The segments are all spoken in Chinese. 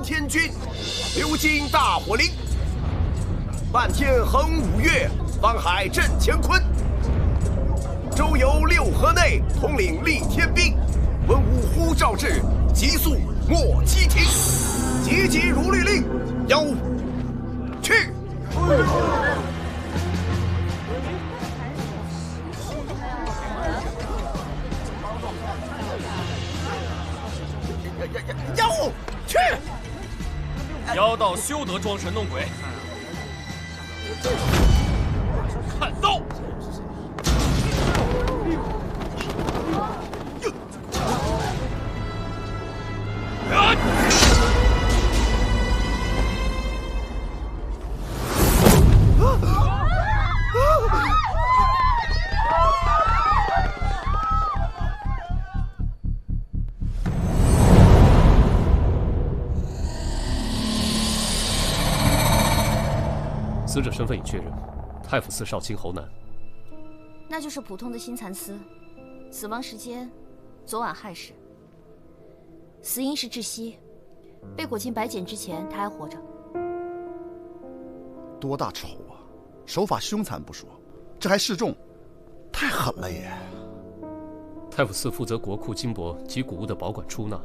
天君，流经大火林。半天横五岳，方海镇乾坤。周游六合内，统领立天兵。文武呼召至，急速莫欺停。急急如律令，邀去。邀去。妖道休得装神弄鬼。看刀！死者身份已确认，太府寺少卿侯南。那就是普通的新蚕丝，死亡时间昨晚亥时，死因是窒息，被裹进白茧之前他还活着。多大仇啊！手法凶残不说，这还示众，太狠了也。太府寺负责国库金帛及古物的保管出纳，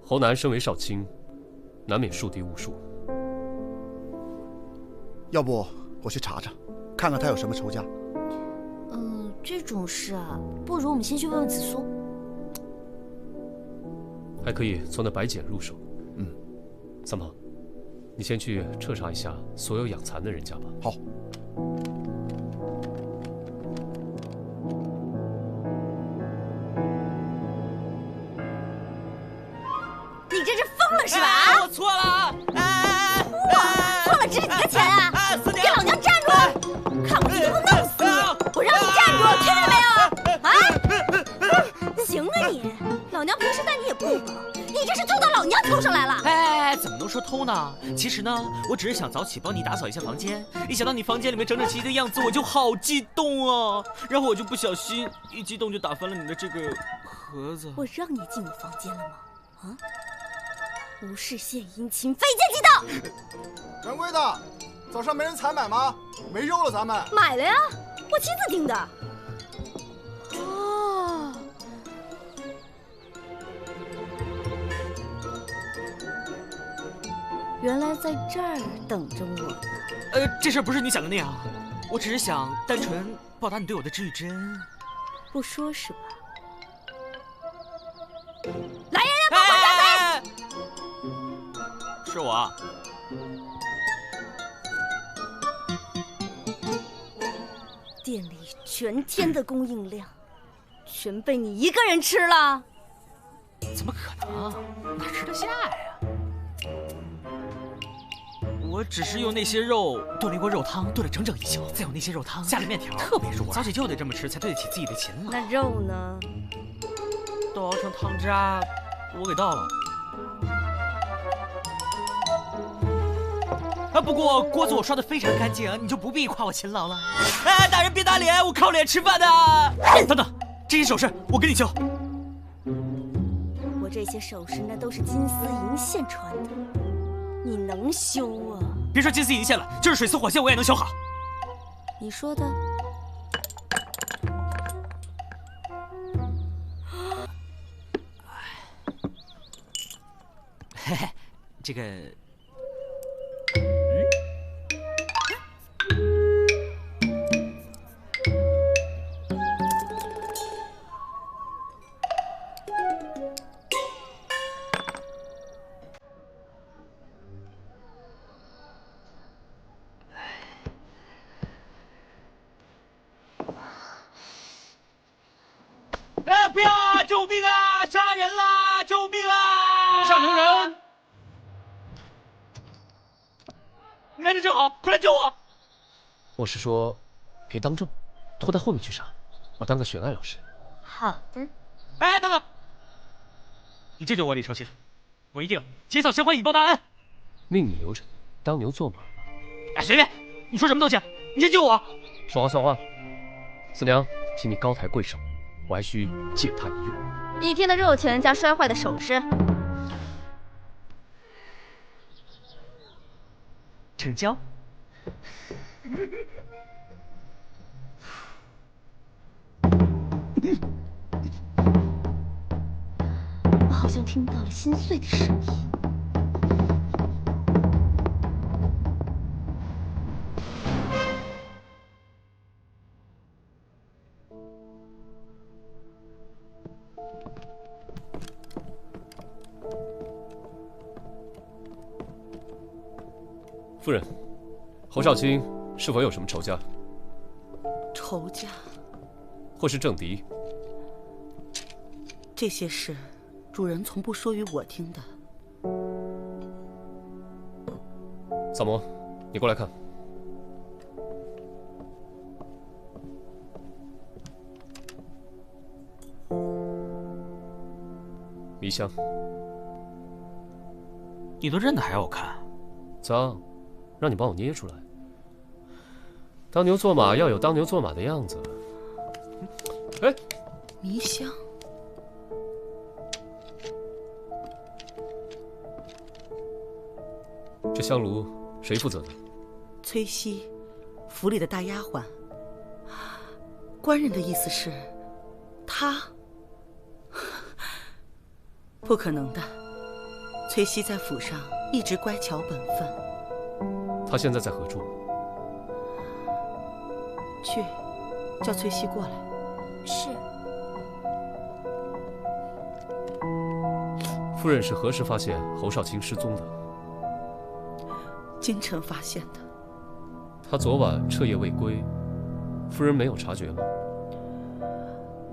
侯南身为少卿，难免树敌无数。要不我去查查，看看他有什么仇家。这种事啊，不如我们先去问问紫苏。还可以从那白茧入手。三胖，你先去彻查一下所有养蚕的人家吧。好。你这是疯了是吧？我错了！错了值几个钱啊？给老娘站住！看我今天不弄死你！我让你站住，听见没有？啊！行啊你，老娘平时待你也不薄，你这是偷到老娘头上来了！哎，怎么能说偷呢？其实呢，我只是想早起帮你打扫一下房间。一想到你房间里面整整齐齐的样子，我就好激动啊！然后我就不小心一激动就打翻了你的这个盒子。我让你进我房间了吗？啊？无事献殷勤，非奸即盗。掌柜的，早上没人采买吗？没肉了，咱们买了呀，我亲自订的。哦，原来在这儿等着我呢。这事儿不是你想的那样，我只是想单纯报答你对我的知遇之恩。不说是吧？来人呀，帮我抓贼！是我。店里全天的供应量，全被你一个人吃了？怎么可能？哪吃得下呀？我只是用那些肉炖了一锅肉汤，炖了整整1宿，再用那些肉汤下了面条，特别入味。早起就得这么吃，才对得起自己的勤劳。那肉呢？都熬成汤渣，我给倒了。不过锅子我刷得非常干净，你就不必夸我勤劳了。哎，大人别打脸，我靠脸吃饭的。等等，这些首饰我给你修。我这些首饰那都是金丝银线穿的，你能修啊？别说金丝银线了，就是水丝火线我也能修好。你说的？嘿嘿，这个。不要啊！救命啊！杀人啦！救命啊！上城人，来的正好，快来救我！我是说，别当众，拖在后面去杀，我当个悬案老师。好的。哎，等等，你这就我李承信，我一定起草相关引爆大案。命你留着，当牛做马。哎，随便，你说什么东西？你先救我！说话算话。四娘，请你高抬贵手，我还需借他一用。1天的肉钱加摔坏的首饰，成交。我好像听到了心碎的声音。夫人，侯少卿是否有什么仇家？仇家？或是政敌？这些事，主人从不说与我听的。萨摩，你过来看。迷香，你都认得还要我看？脏，让你帮我捏出来。当牛做马要有当牛做马的样子。哎，迷香。这香炉谁负责的？崔西，府里的大丫鬟。官人的意思是，她？不可能的。崔西在府上一直乖巧本分。她现在在何处？去，叫崔西过来。是。夫人是何时发现侯少卿失踪的？京城发现的。他昨晚彻夜未归，夫人没有察觉吗？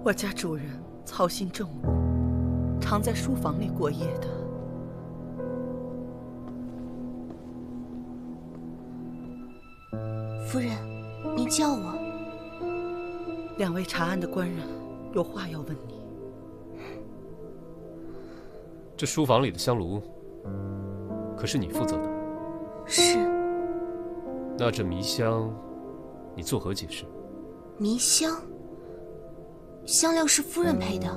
我家主人操心政务，常在书房里过夜的。夫人，您叫我。两位查案的官人有话要问你。这书房里的香炉，可是你负责的？是。那这迷香，你作何解释？迷香，香料是夫人配的，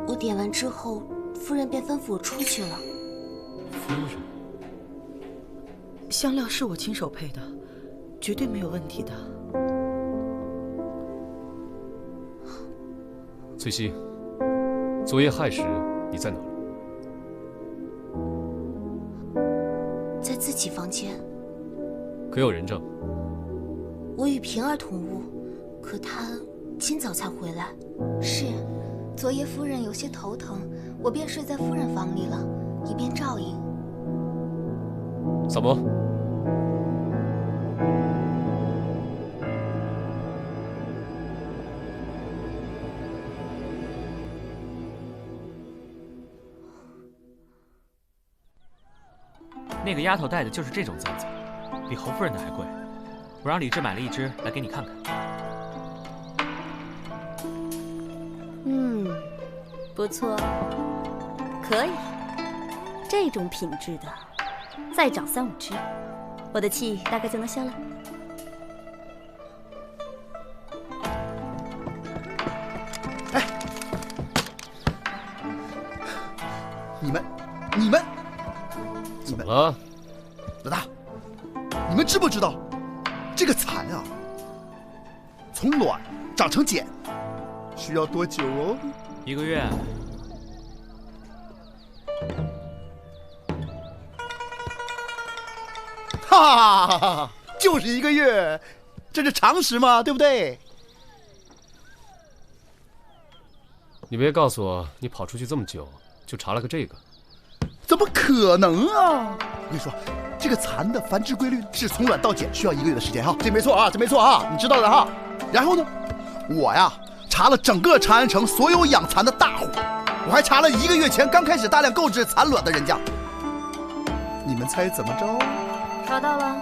我点完之后，夫人便吩咐我出去了。夫人，香料是我亲手配的，绝对没有问题的。崔西，昨夜亥时你在哪儿？在自己房间。可有人证？我与平儿同屋，可她今早才回来。是，昨夜夫人有些头疼，我便睡在夫人房里了，以便照应。萨摩，那个丫头戴的就是这种簪子，比侯夫人的还贵。我让李治买了一只来给你看看。不错，可以。这种品质的，再长3、5只，我的气大概就能消了。哎，你们，怎么了？老大，你们知不知道，这个蚕啊，从卵长成茧，需要多久哦？1个月。哈哈哈，就是1个月，这是常识嘛，对不对？你别告诉我，你跑出去这么久，就查了个这个？怎么可能啊！我跟你说，这个蚕的繁殖规律是从卵到茧需要1个月的时间哈，这没错啊，这没错啊，你知道的哈。然后呢，我呀查了整个长安城所有养蚕的大户，我还查了1个月前刚开始大量购置蚕卵的人家。你们猜怎么着？查到了。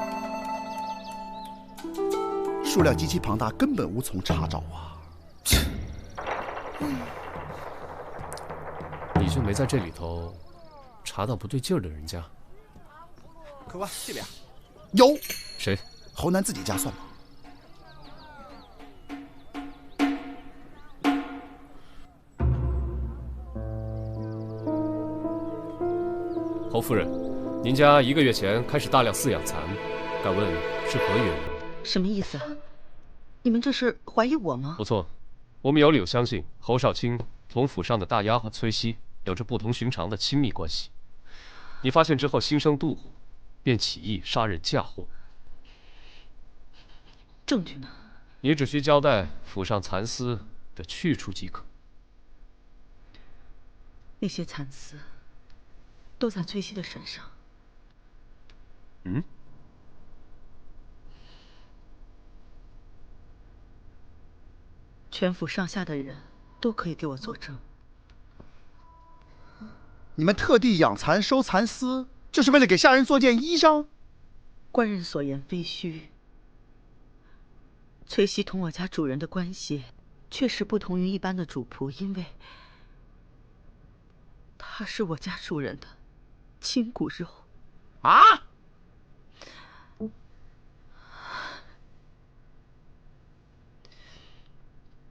数量极其庞大，根本无从查找啊！你就没在这里头查到不对劲儿的人家？客官这边。有。谁？侯南自己家算吗？侯夫人，您家1个月前开始大量饲养蚕，敢问是何原因？什么意思啊？你们这是怀疑我吗？不错，我们有理由相信侯少卿同府上的大丫鬟崔熙有着不同寻常的亲密关系。你发现之后心生妒火，便起意杀人嫁祸。证据呢？你只需交代府上蚕丝的去处即可。那些蚕丝都在崔熙的身上。嗯？全府上下的人都可以给我作证。你们特地养蚕收蚕丝，就是为了给下人做件衣裳？官人所言非虚。崔熙同我家主人的关系确实不同于一般的主仆，因为他是我家主人的亲骨肉。啊！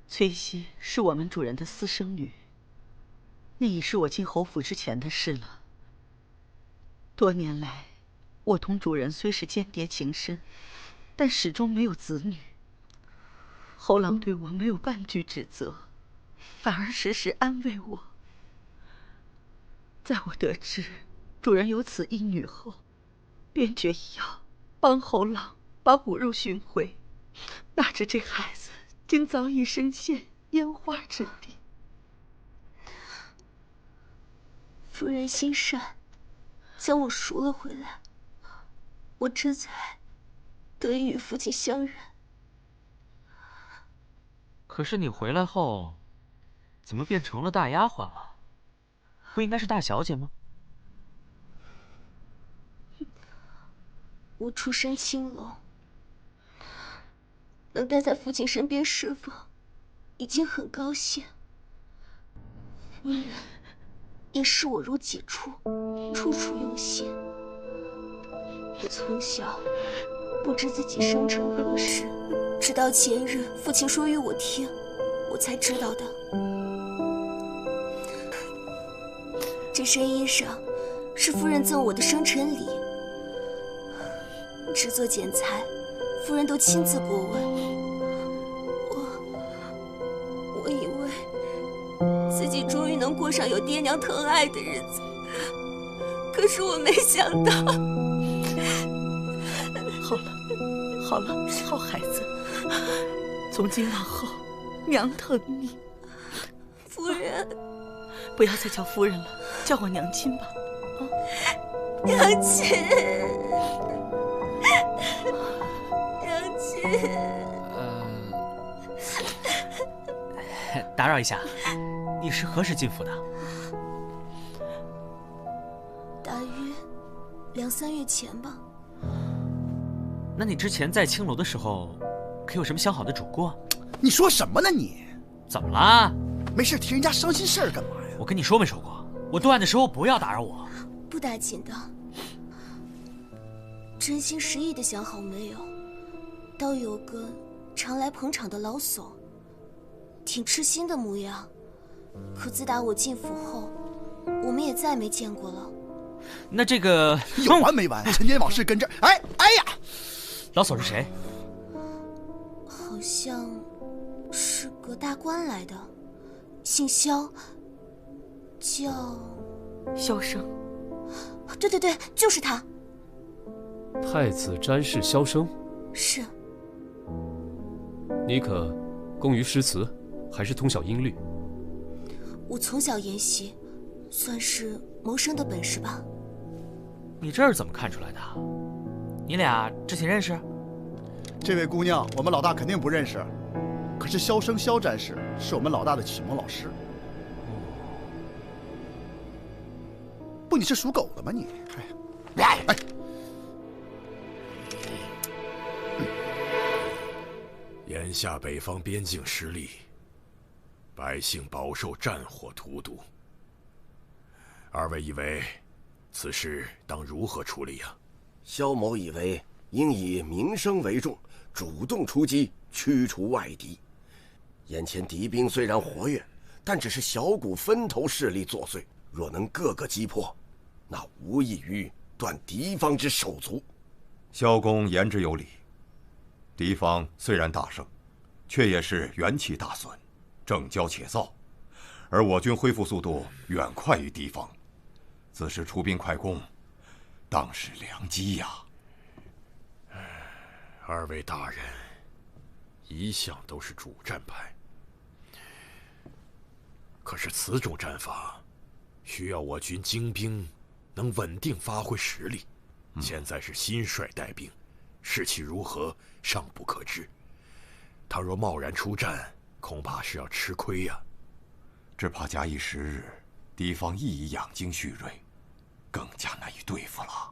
崔熙是我们主人的私生女，那已是我进侯府之前的事了。多年来，我同主人虽是间谍情深，但始终没有子女。侯郎对我没有半句指责，反而时时安慰我。在我得知主人有此一女后，便决意要帮侯郎把骨肉寻回。哪知这孩子竟早已身陷烟花之地。夫人心善，将我赎了回来，我这才得以与父亲相认。可是你回来后，怎么变成了大丫鬟了？不应该是大小姐吗？我出身青楼，能待在父亲身边侍奉，已经很高兴。夫人也视我如己出，处处用心。我从小不知自己生辰何时，直到前日父亲说与我听，我才知道的。这身衣裳是夫人赠我的生辰礼，制作剪裁，夫人都亲自过问。我以为自己终于能过上有爹娘疼爱的日子，可是我没想到。好了，好孩子，从今往后，娘疼你。夫人，不要再叫夫人了，叫我娘亲吧。娘亲，娘亲。打扰一下，你是何时进府的？大约2、3月前吧。那你之前在青楼的时候，可有什么相好的主顾？你说什么呢你？怎么啦？没事提人家伤心事儿干嘛呀？我跟你说没说过，我断案的时候不要打扰我。不打紧的，真心实意的想好没有？倒有个常来捧场的老叟，挺痴心的模样。可自打我进府后，我们也再没见过了。那这个有完没完？陈年往事跟这儿，哎呀！老叟是谁？好像是个大官来的，姓萧，叫萧生。对，就是他。太子詹事萧生。是。你可工于诗词，还是通晓音律？我从小研习，算是谋生的本事吧。你这是怎么看出来的？你俩之前认识？这位姑娘，我们老大肯定不认识。可是萧生萧战士是我们老大的启蒙老师。不，你是属狗的吗你？哎，眼下北方边境失利，百姓饱受战火荼毒。二位以为此事当如何处理呀？萧某以为应以民生为重，主动出击，驱除外敌。眼前敌兵虽然活跃，但只是小股分头势力作祟。若能个个击破，那无异于断敌方之手足。萧公言之有理。敌方虽然大胜，却也是元气大损，正骄且躁，而我军恢复速度远快于敌方，此时出兵快攻，当是良机呀。二位大人一向都是主战派，可是此种战法需要我军精兵能稳定发挥实力。现在是新帅带兵，士气如何尚不可知。他若贸然出战，恐怕是要吃亏呀。只怕假以时日，敌方亦已养精蓄锐，更加难以对付了。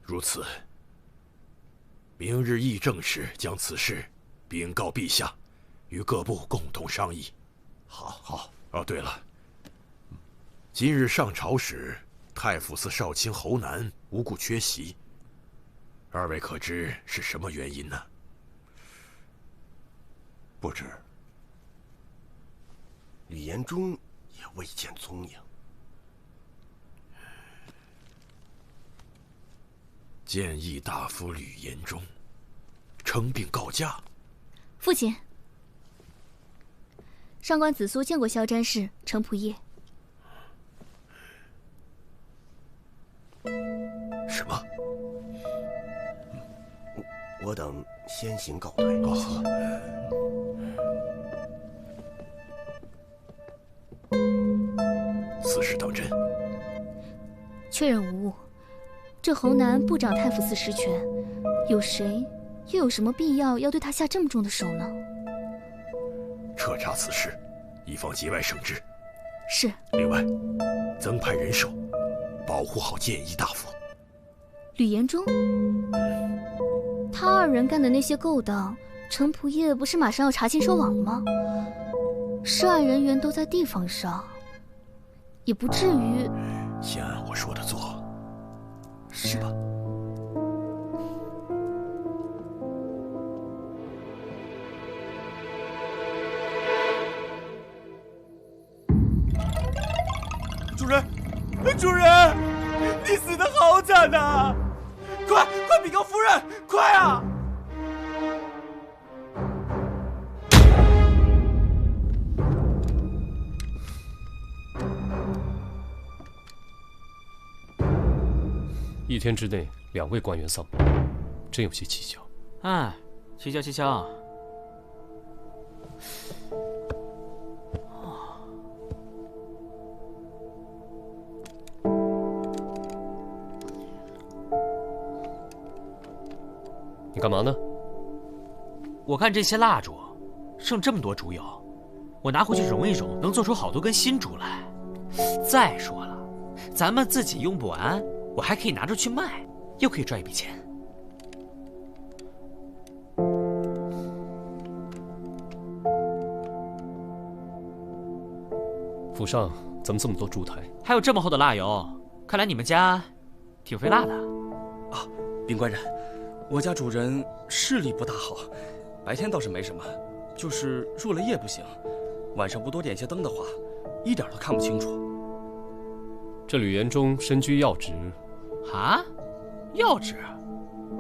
如此，明日议政时将此事禀告陛下，与各部共同商议。好。哦，对了，今日上朝时，太府寺少卿侯南无故缺席，二位可知是什么原因呢？不知。吕延忠也未见踪影。谏议大夫吕延忠称病告假。父亲，上官子苏见过萧詹事程普业。什么？我等先行告退。此事当真？确认无误。这侯南不掌太府寺实权，有谁又有什么必要要对他下这么重的手呢？彻查此事，以防节外生枝。是。另外，增派人手，保护好谏议大夫。吕延忠，他二人干的那些勾当，程普业不是马上要查清收网了吗？涉案人员都在地方上，也不至于。先按我说的做。是吧？主人，你死得好惨呐！快禀告夫人，快啊！1天之内2位官员丧命，真有些蹊跷。哎，蹊跷。你干嘛呢？我看这些蜡烛，剩这么多烛油，我拿回去熔一熔，能做出好多根新烛来。再说了，咱们自己用不完，我还可以拿出去卖，又可以赚一笔钱。府上怎么这么多烛台？还有这么厚的蜡油，看来你们家挺费蜡的。啊，禀官人，我家主人视力不大好，白天倒是没什么，就是入了夜不行，晚上不多点些灯的话，一点都看不清楚。这吕延忠身居要职。啊？要职？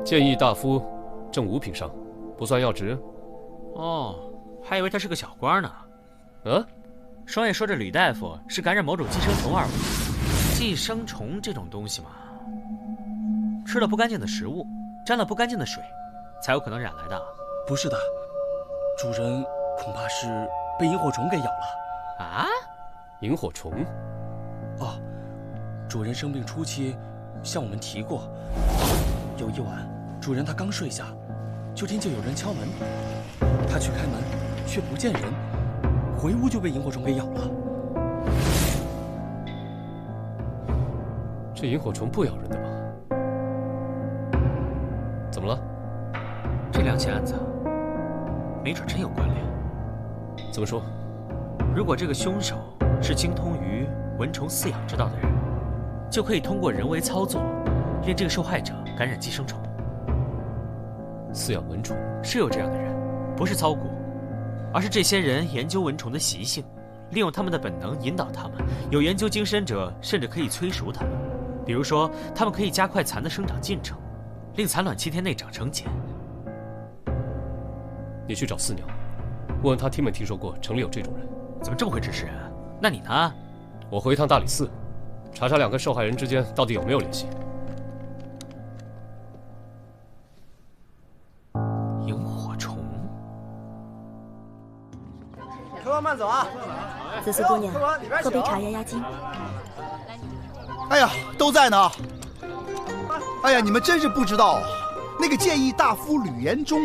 谏议大夫正五品上，不算要职。哦，还以为他是个小官呢。啊？双爷说这吕大夫是感染某种寄生虫而亡。寄生虫这种东西嘛，吃了不干净的食物，沾了不干净的水，才有可能染来的。不是的，主人恐怕是被萤火虫给咬了。啊？萤火虫？哦，主人生病初期向我们提过，有一晚主人他刚睡下，就听见有人敲门，他去开门却不见人，回屋就被萤火虫给咬了。这萤火虫不咬人的吧？怎么了？这2起案子没准真有关联。怎么说？如果这个凶手是精通于蚊虫饲养之道的人，就可以通过人为操作，令这个受害者感染寄生虫。饲养蚊虫是有这样的人，不是操蛊，而是这些人研究蚊虫的习性，利用他们的本能引导他们。有研究精深者甚至可以催熟他们，比如说，他们可以加快蚕的生长进程，令蚕卵7天内长成茧。你去找四娘，问问她听没听说过城里有这种人。怎么这么会指使人？那你呢？我回一趟大理寺，查查2个受害人之间到底有没有联系。萤火虫。客官慢走啊！紫苏姑娘，喝杯茶压压惊。哎呀，都在呢。哎呀，你们真是不知道，那个谏议大夫吕延忠。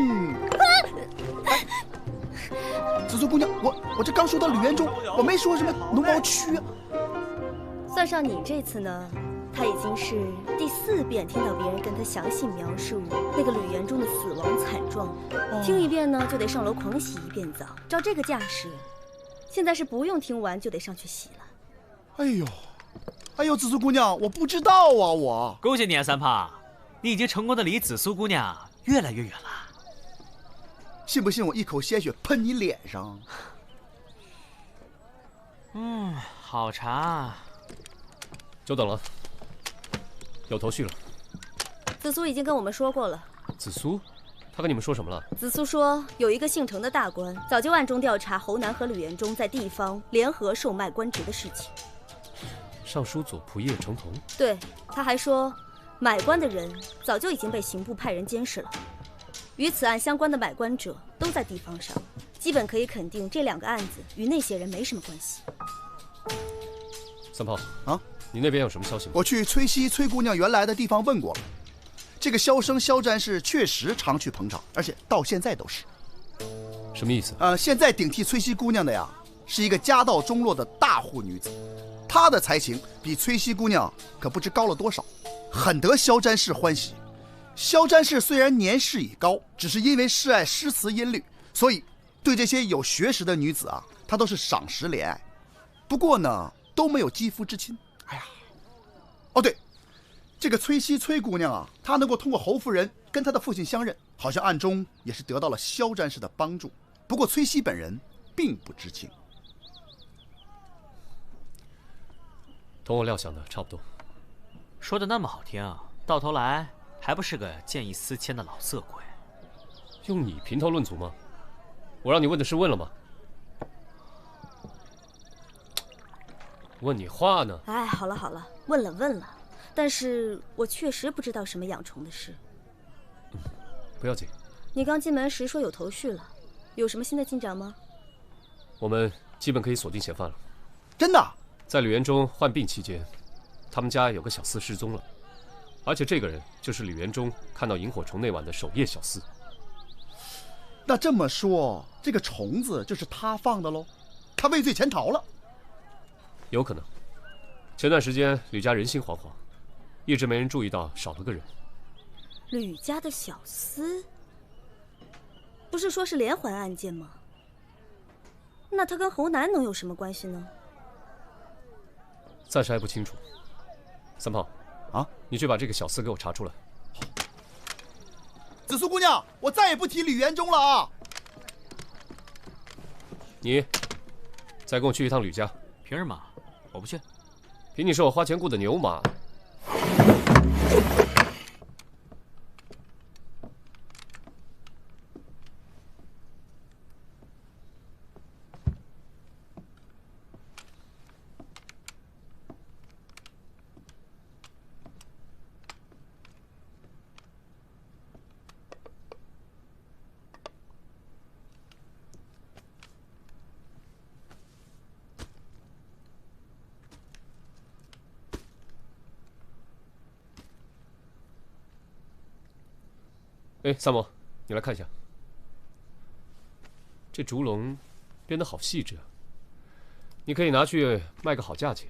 紫苏姑娘，我这刚说到吕延忠，我没说什么农毛区啊。算上你这次呢，他已经是第4遍听到别人跟他详细描述那个吕延忠的死亡惨状了。听一遍呢，就得上楼狂洗1遍澡。照这个架势，现在是不用听完就得上去洗了。哎呦，紫苏姑娘，我不知道啊，我。恭喜你啊，三胖，你已经成功的离紫苏姑娘越来越远了。信不信我一口鲜血喷你脸上？好茶。久等了，有头绪了。紫苏已经跟我们说过了。紫苏，他跟你们说什么了？紫苏说，有一个姓程的大官早就暗中调查侯南和吕延忠在地方联合售卖官职的事情。尚书左仆射程同。对，他还说，买官的人早就已经被刑部派人监视了。与此案相关的买官者都在地方上，基本可以肯定这2个案子与那些人没什么关系。三炮啊，你那边有什么消息吗？我去崔西崔姑娘原来的地方问过了，这个萧生萧战士确实常去捧场，而且到现在都是。什么意思？现在顶替崔西姑娘的呀，是一个家道中落的大户女子，她的才情比崔西姑娘可不知高了多少，很得萧战士欢喜。萧战士虽然年事已高，只是因为嗜爱诗词音律，所以对这些有学识的女子啊，他都是赏识怜爱。不过呢，都没有肌肤之亲。哎呀，哦对，这个崔西崔姑娘啊，她能够通过侯夫人跟她的父亲相认，好像暗中也是得到了萧战士的帮助。不过崔西本人并不知情。同我料想的差不多。说的那么好听，到头来还不是个见异思迁的老色鬼。用你评头论足吗？我让你问的是问了吗？问你话呢？哎，好了好了，问了，但是我确实不知道什么养虫的事。不要紧。你刚进门时说有头绪了，有什么新的进展吗？我们基本可以锁定嫌犯了。真的？在吕延忠患病期间，他们家有个小厮失踪了，而且这个人就是吕延忠看到萤火虫那晚的守夜小厮。那这么说，这个虫子就是他放的喽？他畏罪潜逃了？有可能。前段时间吕家人心惶惶，一直没人注意到少了个人。吕家的小厮，不是说是连环案件吗？那他跟侯南能有什么关系呢？暂时还不清楚。三炮，啊，你去把这个小厮给我查出来。紫苏姑娘，我再也不提吕延忠了啊！你再跟我去一趟吕家。凭什么？我不去。凭你是我花钱雇的牛马。哎，三毛，你来看一下，这竹笼编得好细致啊，你可以拿去卖个好价钱。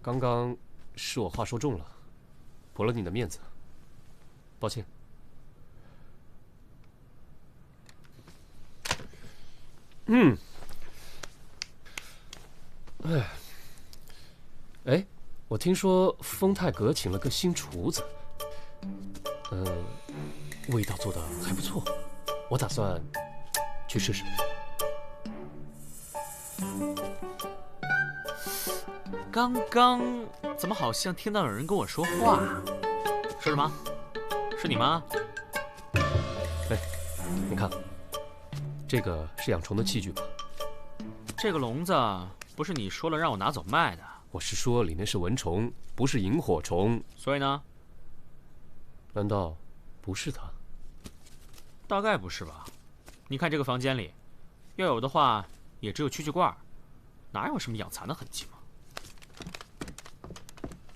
刚刚是我话说重了，驳了你的面子，抱歉。我听说丰泰阁请了个新厨子，味道做得还不错，我打算去试试。刚刚怎么好像听到有人跟我说话？说什么？是你吗？哎，你看，这个是养虫的器具吧？这个笼子不是你说了让我拿走卖的？我是说里面是蚊虫，不是萤火虫。所以呢？难道不是它？大概不是吧？你看这个房间里，要有的话也只有蛐蛐罐，哪有什么养蚕的痕迹嘛？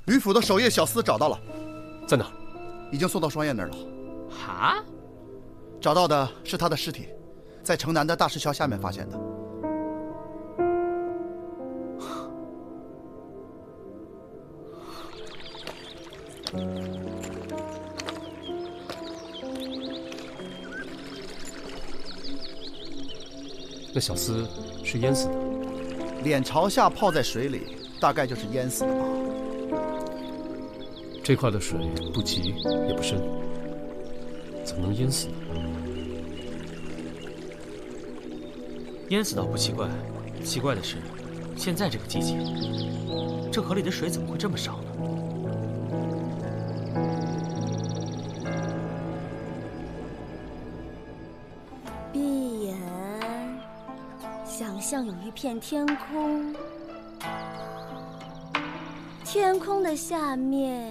吕府的守夜小厮找到了，在哪？已经送到双燕那儿了。哈？找到的是他的尸体，在城南的大石桥下面发现的。那小厮是淹死的，脸朝下泡在水里，大概就是淹死的吧。这块的水不急也不深，怎么能淹死呢？淹死倒不奇怪，奇怪的是，现在这个季节，这河里的水怎么会这么少呢？闭眼，想象有一片天空，天空的下面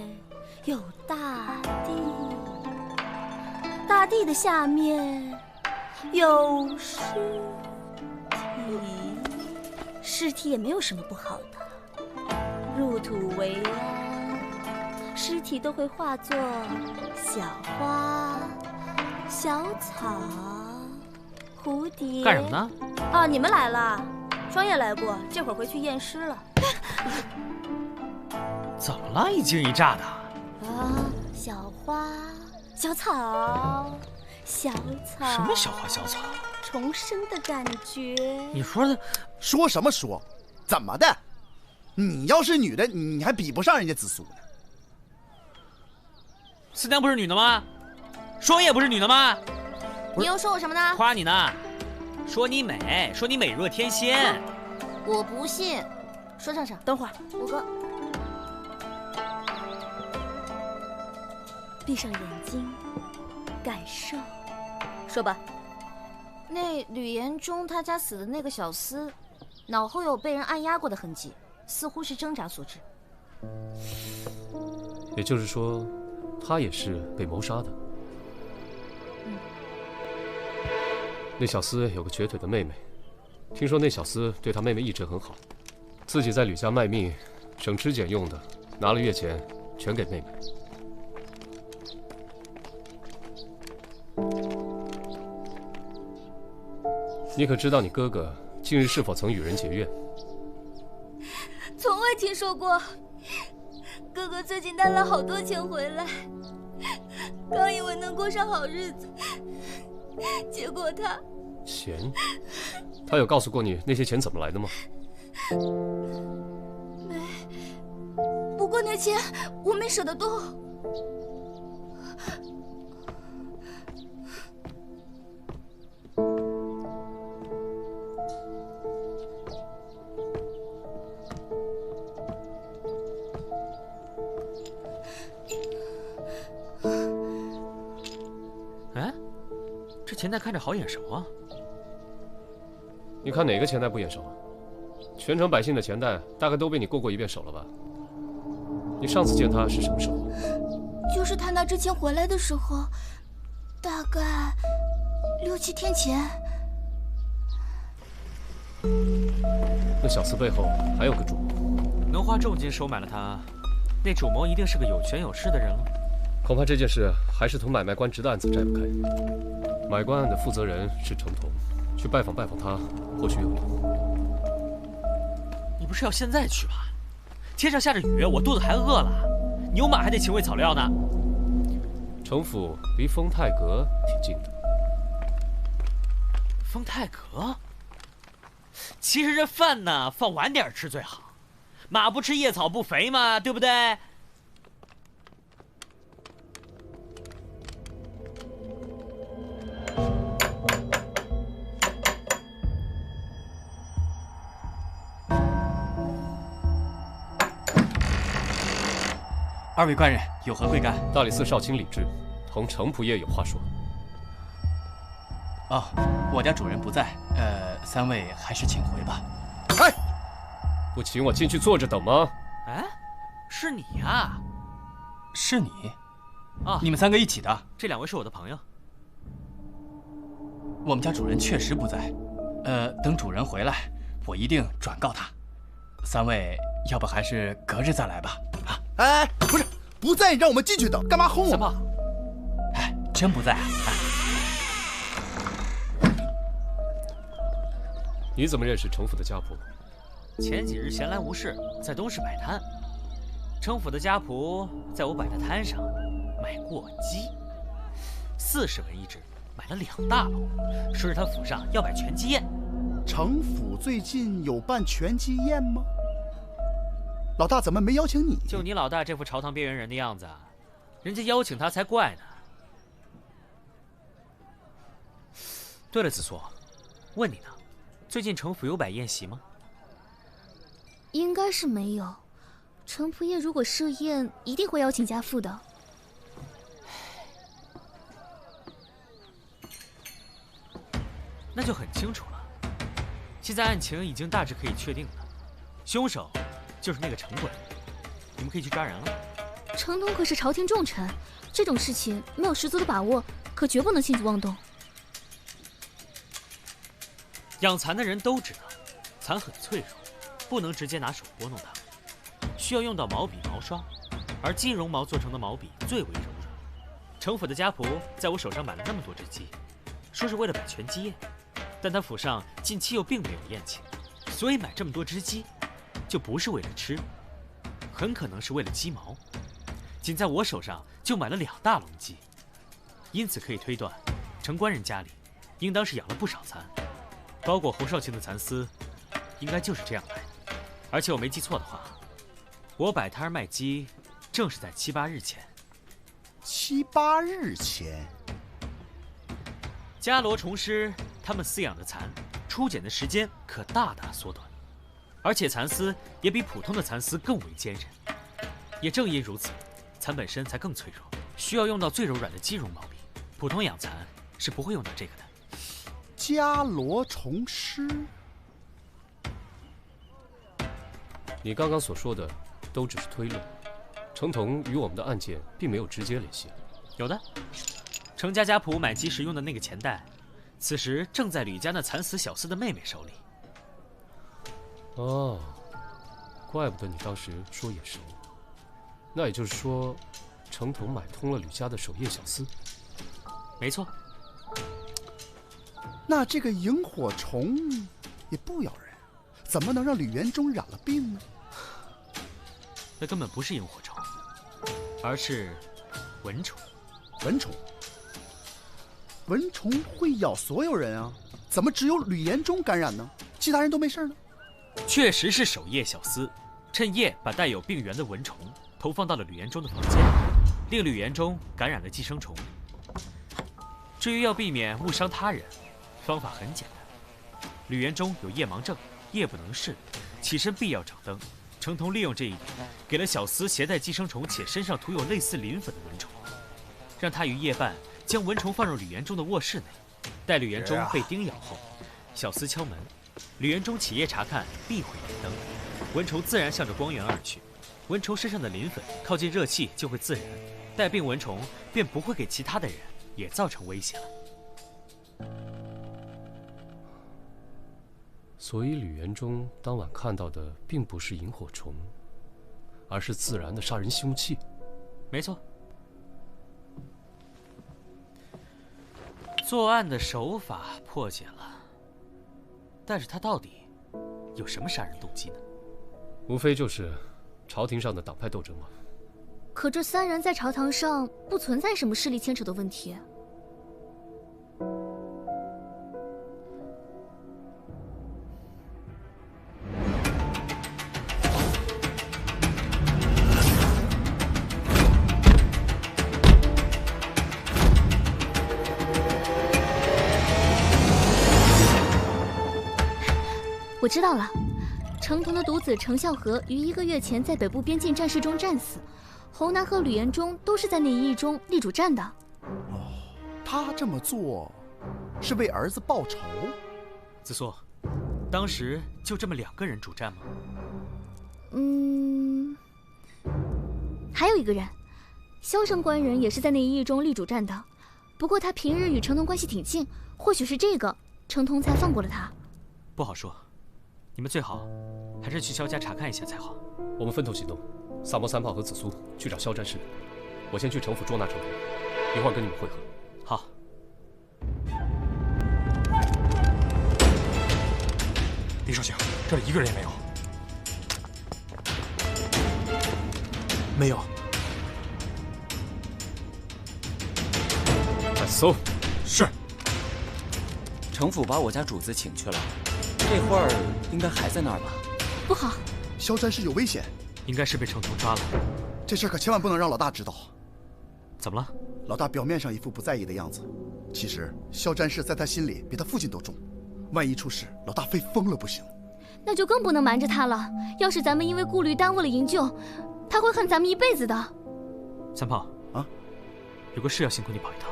有大地，大地的下面有尸体，尸体也没有什么不好的，入土为安，尸体都会化作小花、小草、蝴蝶。干什么呢？哦，你们来了，双叶来过，这会儿回去验尸了。怎么了？一惊一乍的。啊，小花、小草、小草。什么小花小草？重生的感觉。你说的说什么说？怎么的？你要是女的，你还比不上人家紫苏呢。四娘不是女的吗？双叶不是女的吗？你又说我什么呢？夸你呢，说你美，说你美若天仙。我不信。说唱唱，等会儿，五哥，闭上眼睛，感受。说吧。那吕延忠他家死的那个小厮，脑后有被人按压过的痕迹，似乎是挣扎所致。也就是说，他也是被谋杀的。那小厮有个瘸腿的妹妹，听说那小厮对他妹妹一直很好，自己在吕家卖命，省吃俭用的拿了月钱全给妹妹。你可知道你哥哥近日是否曾与人结怨？从未听说过。哥哥最近带了好多钱回来，刚以为能过上好日子，结果他……钱？他有告诉过你那些钱怎么来的吗？没。不过那钱我没舍得动。哎，这钱袋看着好眼熟啊！你看哪个钱袋不眼熟？全城百姓的钱袋大概都被你过一遍手了吧？你上次见他是什么时候？就是他拿之前回来的时候，大概6、7天前。那小厮背后还有个主谋，能花重金收买了他，那主谋一定是个有权有势的人了。恐怕这件事还是同买卖官职的案子摘不开。买官案的负责人是程同，去拜访拜访他，或许有用。你不是要现在去吗？天上下着雨，我肚子还饿了，牛马还得请喂草料呢。程府离丰泰阁挺近的。丰泰阁？其实这饭呢，放晚点吃最好，马不吃夜草不肥嘛，对不对？二位官人有何贵干？大理寺少卿李治同程仆爷有话说。哦，我家主人不在，三位还是请回吧。哎，不请我进去坐着等吗？哎，是你呀？是你？啊，你们三个一起的？这2位是我的朋友。我们家主人确实不在，等主人回来，我一定转告他。三位，要不还是隔日再来吧？啊，哎，不是，不在让我们进去等，干嘛轰我们？哎，真不在啊？你怎么认识程府的家仆？前几日闲来无事，在东市摆摊。程府的家仆在我摆的摊上买过鸡，40文一只，买了2大笼，说是他府上要摆全鸡宴。程府最近有办全鸡宴吗？老大怎么没邀请你？就你老大这副朝堂边缘人的样子，人家邀请他才怪呢。对了，子硕，问你呢，最近程府有摆宴席吗？应该是没有。程仆爷如果设宴，一定会邀请家父的。那就很清楚了。现在案情已经大致可以确定了，凶手就是那个程鬼，你们可以去抓人了。程同可是朝廷重臣，这种事情没有十足的把握，可绝不能轻举妄动。养蚕的人都知道，蚕很脆弱，不能直接拿手拨弄它。需要用到毛笔、毛刷，而金绒毛做成的毛笔最为柔软。程府的家仆在我手上买了那么多只鸡，说是为了摆全鸡宴，但他府上近期又并没有宴请，所以买这么多只鸡，就不是为了吃，很可能是为了鸡毛。仅在我手上就买了2大笼鸡，因此可以推断，程官人家里应当是养了不少蚕，包裹侯少卿的蚕丝，应该就是这样来的。而且我没记错的话，我摆摊卖鸡，正是在7、8日前。7、8日前，伽罗虫师他们饲养的蚕，出茧的时间可大大缩短，而且蚕丝也比普通的蚕丝更为坚韧。也正因如此，蚕本身才更脆弱，需要用到最柔软的金绒毛笔。普通养蚕是不会用到这个的。伽罗虫师，你刚刚所说的都只是推论，程同与我们的案件并没有直接联系。有的，程家家仆买鸡时用的那个钱袋，此时正在吕家那惨死小厮的妹妹手里。哦，怪不得你当时说眼熟。那也就是说，程同买通了吕家的守夜小厮。没错。那这个萤火虫也不咬人，怎么能让吕元忠染了病呢？那根本不是萤火虫，而是蚊虫。蚊虫？蚊虫会咬所有人啊，怎么只有吕延忠感染呢？其他人都没事呢？确实是守夜小厮，趁夜把带有病源的蚊虫投放到了吕延忠的房间，令吕延忠感染了寄生虫。至于要避免误伤他人，方法很简单。吕延忠有夜盲症，夜不能视，起身必要掌灯。程同利用这一点，给了小厮携带寄生虫且身上涂有类似磷粉的蚊虫，让他于夜半将蚊虫放入吕延忠的卧室内。待吕延忠被叮咬后，小厮敲门，吕延忠起夜查看，必会点灯，蚊虫自然向着光源而去。蚊虫身上的磷粉靠近热气就会自燃，带病蚊虫便不会给其他的人也造成威胁了。所以吕元忠当晚看到的并不是萤火虫，而是自然的杀人凶器。没错。作案的手法破解了，但是他到底有什么杀人动机呢？无非就是朝廷上的党派斗争嘛。可这3人在朝堂上不存在什么势力牵扯的问题。我知道了，程同的独子程孝和于1个月前在北部边境战事中战死，侯南和吕延忠都是在那一役中立主战的。哦，他这么做是为儿子报仇？子苏，当时就这么2个人主战吗？还有一个人，萧生官人也是在那一役中立主战的，不过他平日与程同关系挺近，或许是这个程同才放过了他。不好说，你们最好还是去萧家查看一下才好。我们分头行动，萨摩三炮和紫苏去找萧战士，我先去城府捉拿程同，一会儿跟你们会合。好。李少卿，这里1个人也没有。没有。搜。是。城府把我家主子请去了，这会儿应该还在那儿吧？不好，萧战士有危险，应该是被程同抓了。这事可千万不能让老大知道。怎么了？老大表面上一副不在意的样子，其实萧战士在他心里比他父亲都重。万一出事，老大非疯了不行。那就更不能瞒着他了。要是咱们因为顾虑耽误了营救，他会恨咱们一辈子的。三炮啊，有个事要辛苦你跑一趟。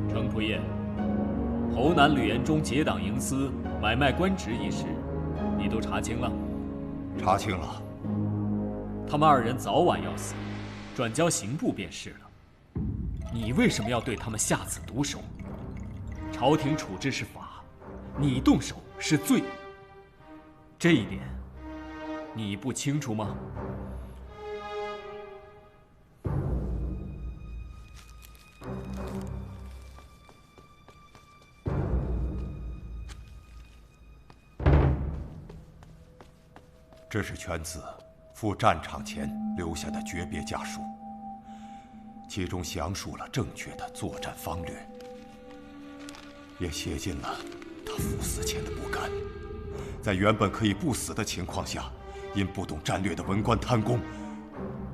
程仆夜，侯南、吕延忠结党营私、买卖官职一事，你都查清了？查清了。他们2人早晚要死，转交刑部便是了。你为什么要对他们下此毒手？朝廷处置是法，你动手是罪。这一点，你不清楚吗？这是犬子赴战场前留下的诀别家书，其中详述了正确的作战方略，也写进了他赴死前的不甘。在原本可以不死的情况下，因不懂战略的文官贪功，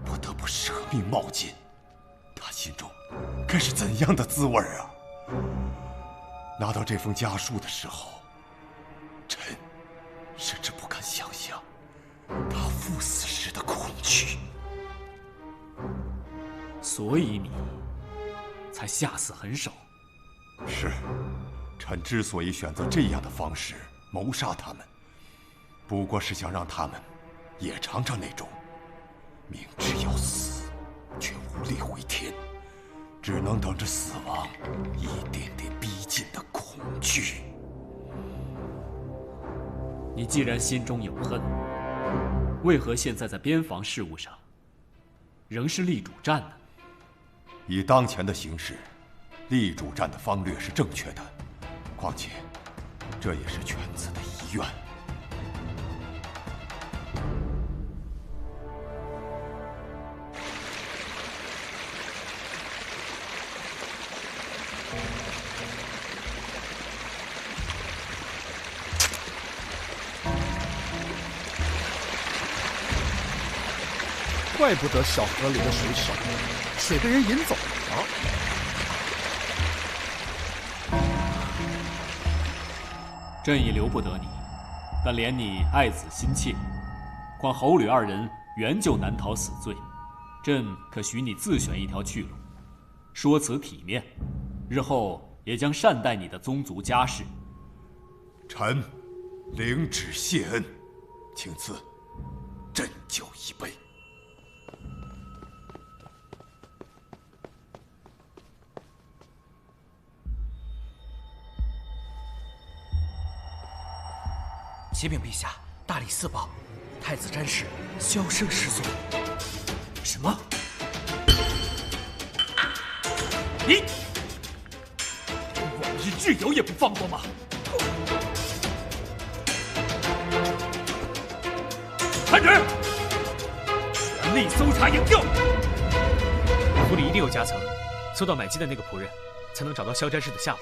不得不舍命冒进。他心中该是怎样的滋味啊！拿到这封家书的时候，臣甚至不敢想象他赴死时的恐惧。所以你才下死狠手。是，臣之所以选择这样的方式谋杀他们，不过是想让他们也尝尝那种明知要死却无力回天，只能等着死亡一点点逼近的恐惧。你既然心中有恨，为何现在在边防事务上仍是立主战呢？以当前的形势，立主战的方略是正确的，况且这也是犬子的遗愿。怪不得小河里的水少，水被人引走了。朕已留不得你，但怜你爱子心切，况侯吕2人原就难逃死罪，朕可许你自选一条去路，说辞体面，日后也将善待你的宗族家事。臣领旨谢恩，请赐鸩酒一杯。启禀陛下，大理寺报，太子詹事萧生失踪。什么？你往日挚友也不放过吗？传旨，全力搜查营救。府里一定有夹层，搜到买鸡的那个仆人，才能找到萧詹事的下落。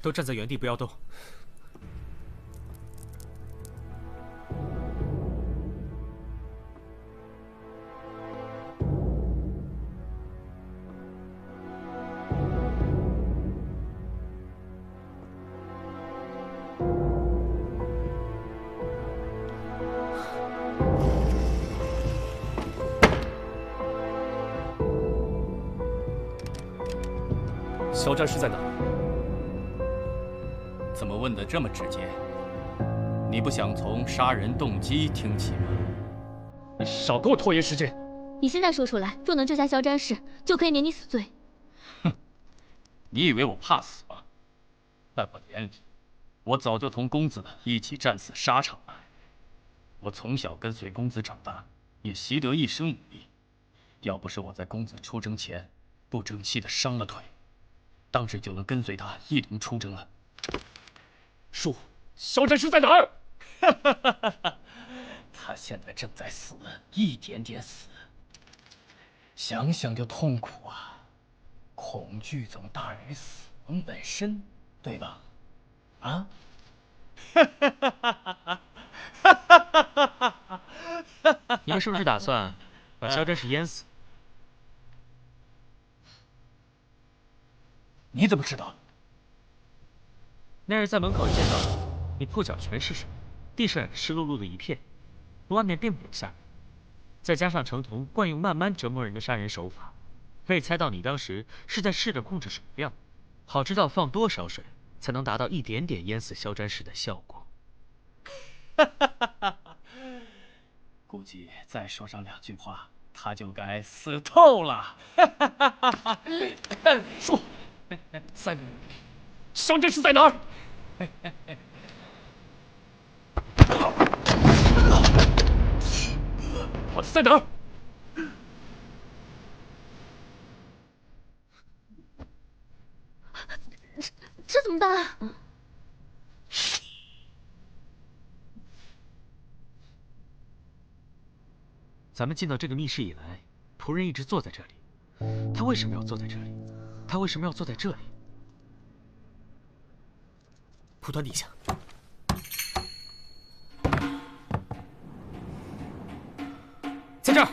都站在原地，不要动。肖战是在哪？怎么问得这么直接？你不想从杀人动机听起吗？你少给我拖延时间！你现在说出来，若能救下肖战氏，就可以免你死罪。哼，你以为我怕死吗？在我眼里，我早就同公子一起战死沙场了。我从小跟随公子长大，也习得一身武艺。要不是我在公子出征前不争气的伤了腿，当时就能跟随他一同出征了。叔，肖战是在哪儿？他现在正在死，一点点死，想想就痛苦啊！恐惧总大于死亡本身，对吧？啊？你们是不是打算把肖战氏淹死？你怎么知道？那日在门口见到你裤脚全是水，地上湿漉漉的一片，外面并没有下人，再加上程同惯用慢慢折磨人的杀人手法，可以猜到你当时是在试着控制水量，好知道放多少水才能达到一点点淹死肖战氏的效果。估计再说上2句话，他就该死透了。叔，在肖战是在哪儿？我在哪儿？这怎么办啊？咱们进到这个密室以来，仆人一直坐在这里。他为什么要坐在这里？他为什么要坐在这里？蒲团底下。在这儿。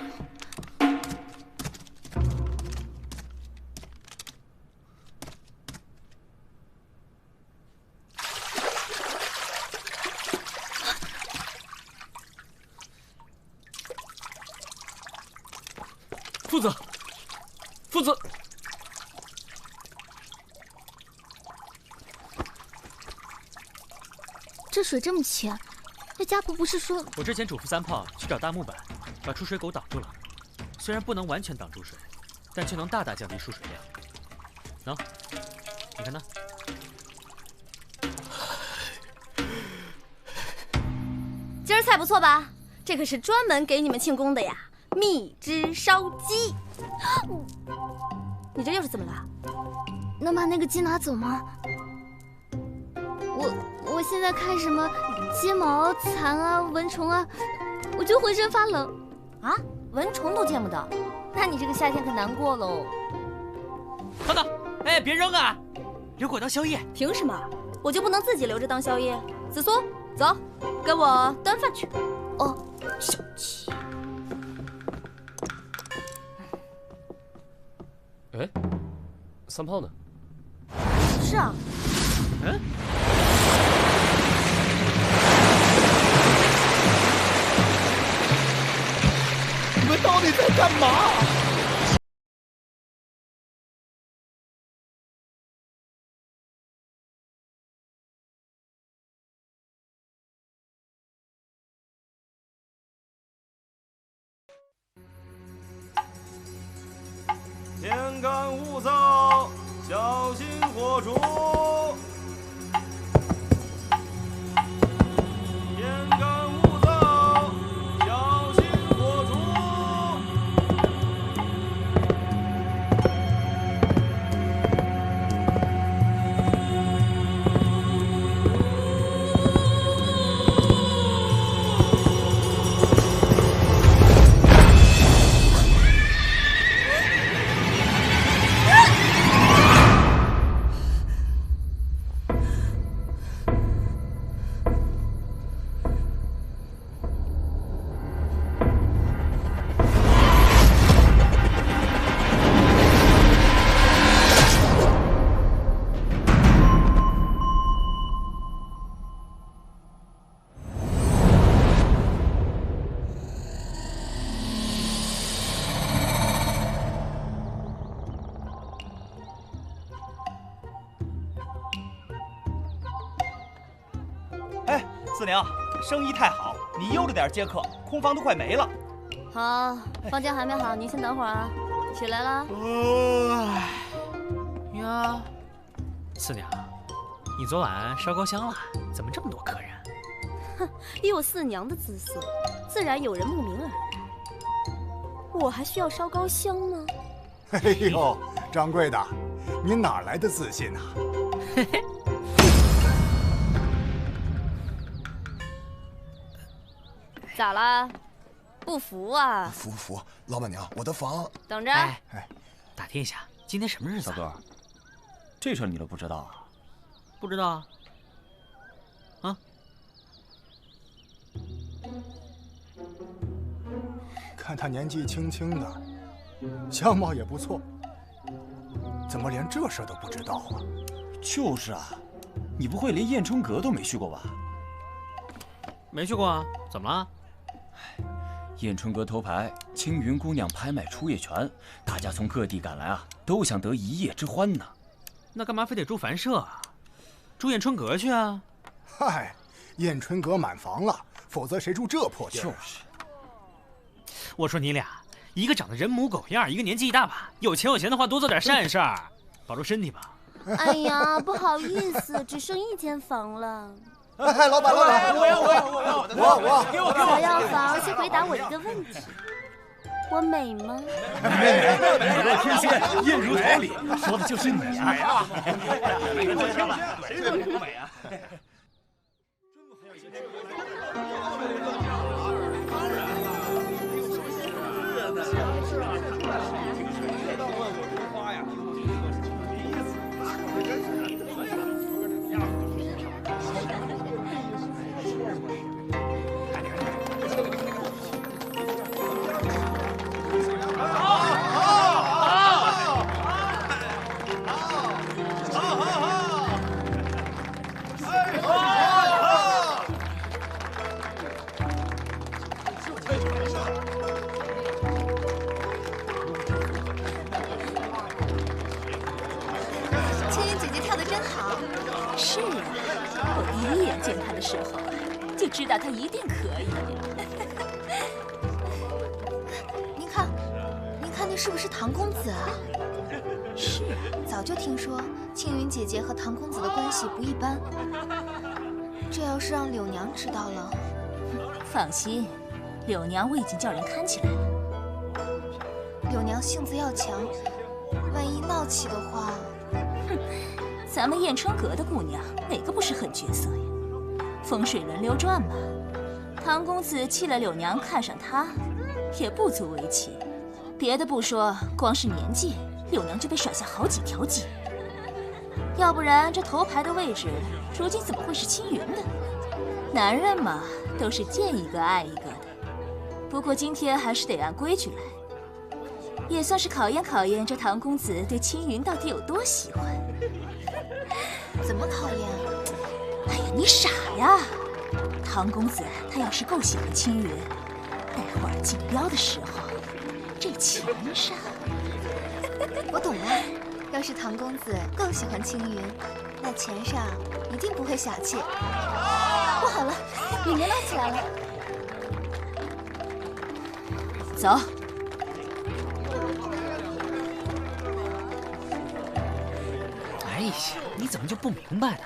夫子，夫子，这水这么浅，那家仆不是说……我之前嘱咐三炮去找大木板，把出水口挡住了。虽然不能完全挡住水，但却能大大降低输水量。喏，你看那。今儿菜不错吧？这可是专门给你们庆功的呀！蜜汁烧鸡。你这又是怎么了？能把那个鸡拿走吗？我现在看什么鸡毛、蚕啊、蚊虫啊，我就浑身发冷。啊，蚊虫都见不到，那你这个夏天可难过喽。等等，哎，别扔啊，留给我当宵夜。凭什么？我就不能自己留着当宵夜？紫苏，走，跟我端饭去。哦，小气。哎，三炮呢？是啊。嗯。你们到底在干嘛？天干物燥，小心火烛。天干物燥，小心火烛。哎，四娘，生意太好，你悠着点接客，空房都快没了。好，房间还没好，您先等会儿啊。起来了。呀，四娘，你昨晚烧高香了？怎么这么多客人？哼，以我四娘的姿色，自然有人慕名而来。我还需要烧高香吗？哎呦，掌柜的，您哪来的自信啊？嘿嘿。咋啦？不服啊？服不服？老板娘，我的房。等着。哎，打听一下，今天什么日子？小哥，这事儿你都不知道啊？不知道啊。啊？看他年纪轻轻的，相貌也不错，怎么连这事儿都不知道啊？就是啊，你不会连燕春阁都没去过吧？没去过啊？怎么了？燕春阁头牌青云姑娘拍卖初夜权，大家从各地赶来啊，都想得一夜之欢呢。那干嘛非得住凡舍啊？住燕春阁去啊？嗨，燕春阁满房了，否则谁住这破地儿？就是。我说你俩，一个长得人模狗样，一个年纪一大把，有钱有闲的话多做点善事儿，保重身体吧。哎呀，不好意思，只剩1间房了。哎，老板，我给我要房，先回答我一个问题：我美吗？美若天仙，艳如桃李，说的就是你啊！美若天仙，谁说你不美啊？知道他一定可以。您看，那是不是唐公子啊？是，早就听说青云姐姐和唐公子的关系不一般。这要是让柳娘知道了，放心，柳娘我已经叫人看起来了。柳娘性子要强，万一闹起的话，哼，咱们燕春阁的姑娘哪个不是狠角色呀？风水轮流转嘛，唐公子弃了柳娘，看上他，也不足为奇。别的不说，光是年纪，柳娘就被甩下好几条街。要不然这头牌的位置，如今怎么会是青云的？男人嘛，都是见一个爱一个的。不过今天还是得按规矩来，也算是考验考验这唐公子对青云到底有多喜欢。怎么考验？哎呀，你傻呀！唐公子他要是够喜欢青云，待会儿竞标的时候，这钱上……我懂了。要是唐公子够喜欢青云，那钱上一定不会小气。不好了，里面闹起来了。走。哎呀，你怎么就不明白呢？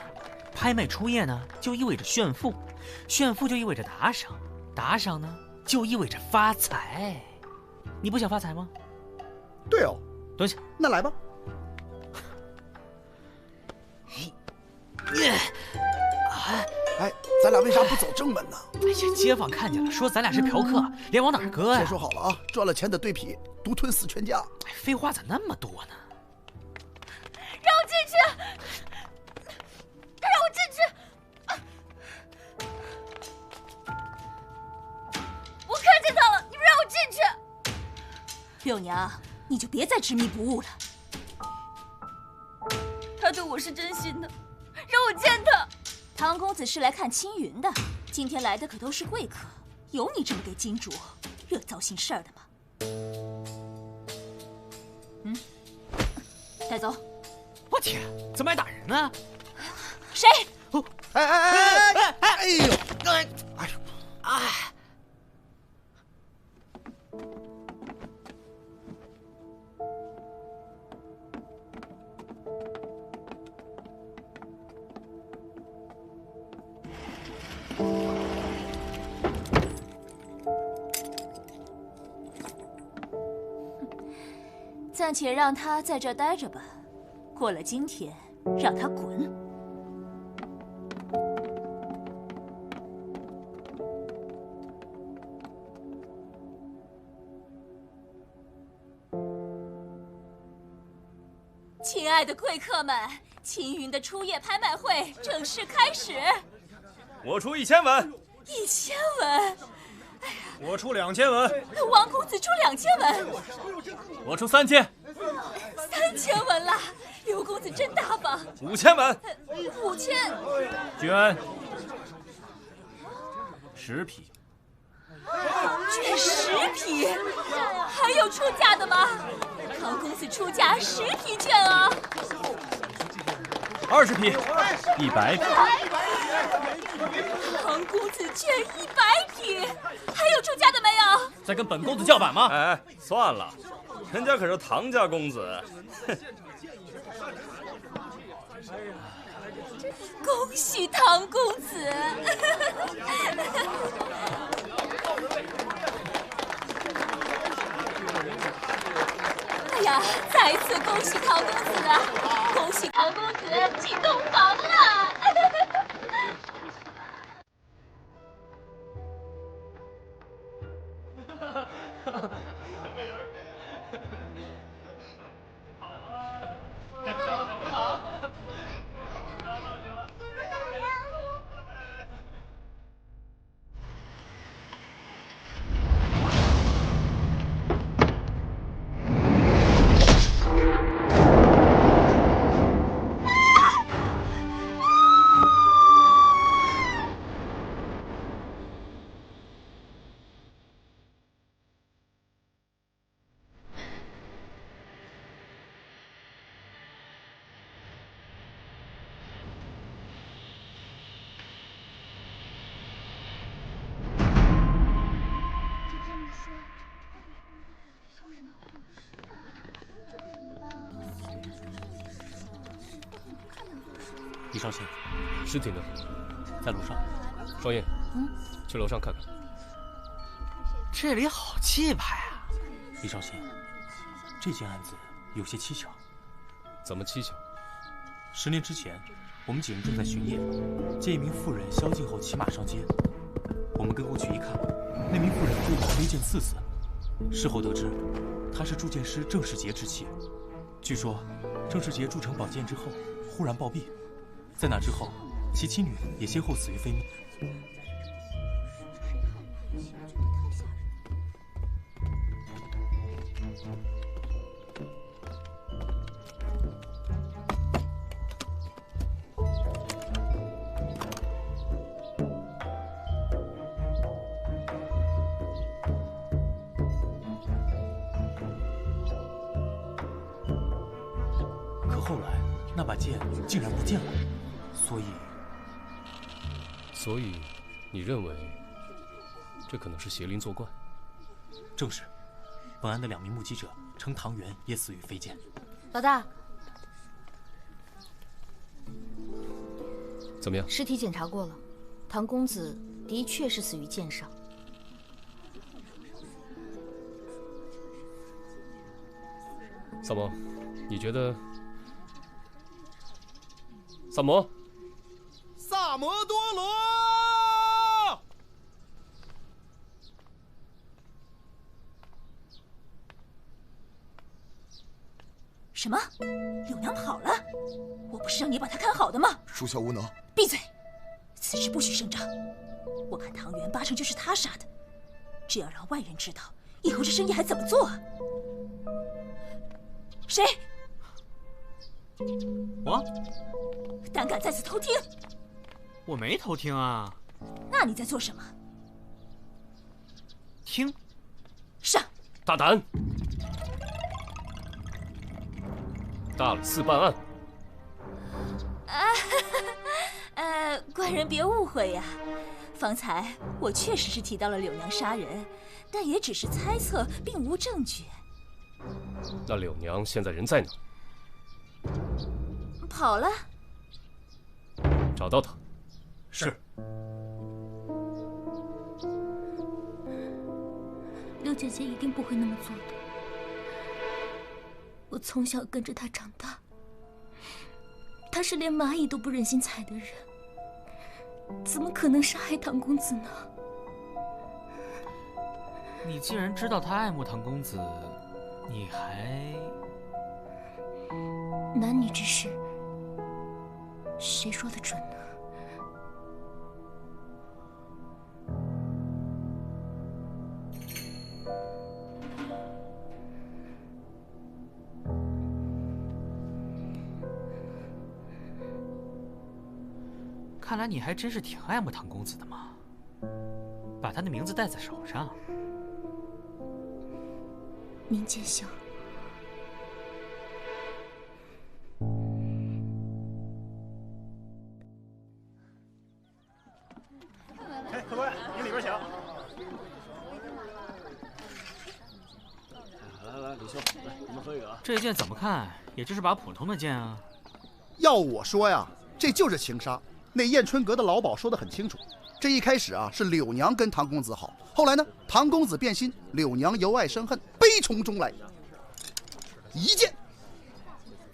拍卖初夜呢，就意味着炫富，炫富就意味着打赏，打赏呢，就意味着发财。你不想发财吗？对哦。蹲下。那来吧。哎，咱俩为啥不走正门呢？哎呀，街坊看见了，说咱俩是嫖客，脸往哪儿搁呀？先说好了啊，赚了钱的对比，独吞死全家。哎，废话咋那么多呢？让我进去！让我进去！我看见他了，你们让我进去！柳娘，你就别再执迷不悟了。他对我是真心的，让我见他。唐公子是来看青云的，今天来的可都是贵客，有你这么给金主惹糟心事儿的吗？嗯，带走。我天，怎么还打人呢？谁？哦，哎呦！哎呦！哎！暂且让他在这儿待着吧，过了今天，让他滚。亲爱的贵客们，青云的初夜拍卖会正式开始。我出1000文。1000文。我出2000文。王公子出2000文。我出3000。3000文了，刘公子真大方。5000文。5000。君安，10匹。捐10匹，还有出价的吗？唐公子出价10匹券啊！20匹，100匹。唐公子券100匹，还有出价的没有？在跟本公子叫板吗？哎，算了，人家可是唐家公子。恭喜唐公子！哎呀，再次恭喜唐公子啊！恭喜唐公子进洞房了！李少卿，尸体呢？在楼上。双燕，去楼上看看。这里好气派啊！李少卿，这件案子有些蹊跷。怎么蹊跷？10年之前，我们几人正在巡夜，见一名妇人宵禁后骑马上街。我们跟过去一看，那名妇人坠马飞剑4次。事后得知，她是铸剑师郑世杰之妻。据说，郑世杰铸成宝剑之后，忽然暴毙。在那之后，其妻女也先后死于非命。可后来，那把剑竟然不见了。所以，你认为这可能是邪灵作怪？正是。本案的2名目击者称唐元也死于飞剑。老大，怎么样？尸体检查过了，唐公子的确是死于剑伤。萨摩，你觉得？萨摩。萨摩多罗！什么？柳娘跑了？我不是让你把她看好的吗？属下无能。闭嘴！此事不许声张。我看唐元8成就是他杀的。这要让外人知道，以后这生意还怎么做啊？谁？我？胆敢在此偷听？我没偷听啊。那你在做什么？听。上。大胆！大理寺办案。官人别误会呀，方才我确实是提到了柳娘杀人，但也只是猜测，并无证据。那柳娘现在人在哪？跑了。找到她。是。柳姐姐一定不会那么做的。我从小跟着她长大，她是连蚂蚁都不忍心踩的人，怎么可能杀害唐公子呢？你既然知道她爱慕唐公子，你还……男女之事，谁说的准呢？看来你还真是挺爱慕唐公子的嘛，把他的名字戴在手上。明见笑。哎，客官，您里边请。来，李兄，来，你们喝一个啊。这剑怎么看，也就是把普通的剑啊。要我说呀，这就是情杀。那燕春阁的老鸨说得很清楚，这一开始啊是柳娘跟唐公子好，后来呢唐公子变心，柳娘由爱生恨，悲从中来，一剑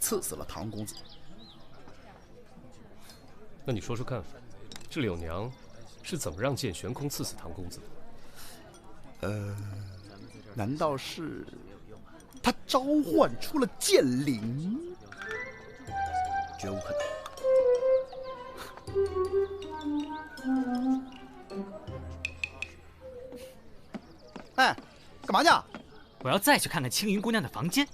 刺死了唐公子。那你说说看，这柳娘是怎么让剑悬空刺死唐公子的？难道是她召唤出了剑灵？绝无可能。哎，干嘛呢？我要再去看看青云姑娘的房间。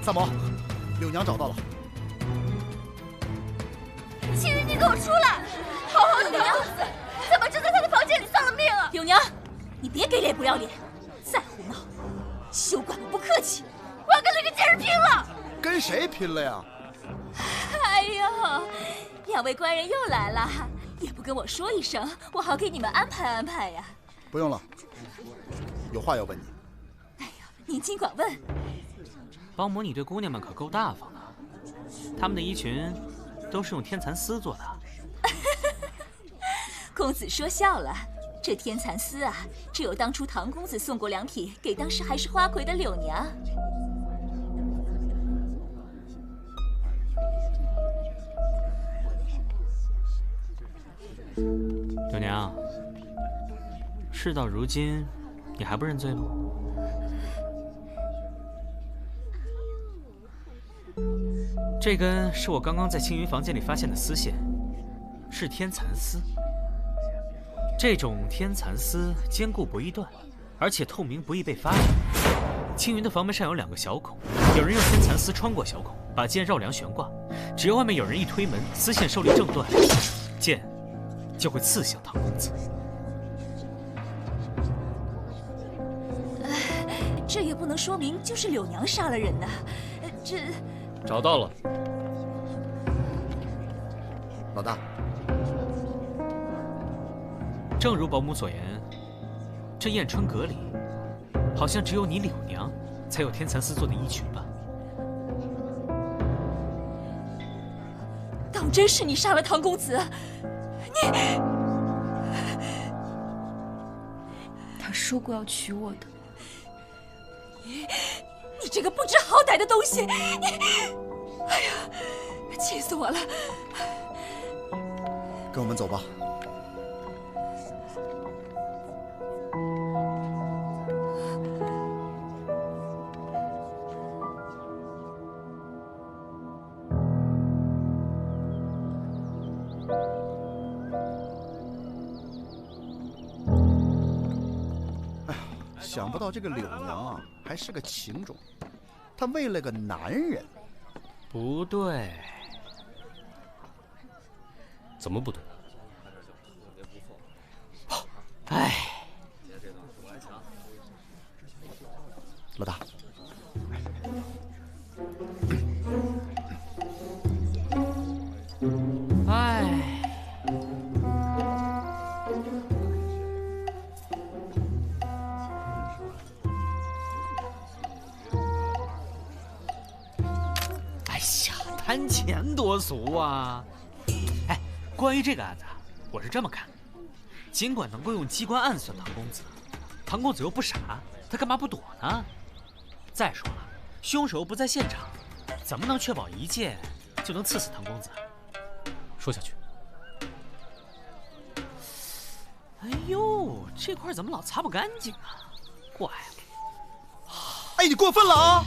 三毛，柳娘找到了。青云，你给我出来！好好的柳娘，怎么就在他的房间里丧了命啊？柳娘，你别给脸不要脸，再胡闹，休管我不客气！我要跟那个贱人拼了！跟谁拼了呀？哎呦，两位官人又来了，也不跟我说一声，我好给你们安排安排呀。不用了，有话要问你。哎呀，您尽管问。包母，你对姑娘们可够大方的，她们的衣裙都是用天蚕丝做的。公子说笑了，这天蚕丝啊，只有当初唐公子送过2匹给当时还是花魁的柳娘。柳娘，事到如今，你还不认罪吗？这根是我刚刚在青云房间里发现的丝线，是天蚕丝。这种天蚕丝坚固不易断，而且透明不易被发现。青云的房门上有2个小孔，有人用天蚕丝穿过小孔，把剑绕梁悬挂。只要外面有人一推门，丝线受力正断，剑就会刺向唐公子。这也不能说明就是柳娘杀了人呐，这。找到了，老大。正如保姆所言，这燕春阁里好像只有你柳娘才有天蚕丝做的衣裙吧？当真是你杀了唐公子？他说过要娶我的。你这个不知好歹的东西！哎呀，气死我了！跟我们走吧。想不到这个柳娘啊，还是个情种。她为了个男人，不对。怎么不对？哎，老大，哎。贪钱多俗啊！哎，关于这个案子，我是这么看的：尽管能够用机关暗算唐公子，唐公子又不傻，他干嘛不躲呢？再说了，凶手又不在现场，怎么能确保一箭就能刺死唐公子？说下去。哎呦，这块怎么老擦不干净啊？怪了！哎，你过分了啊！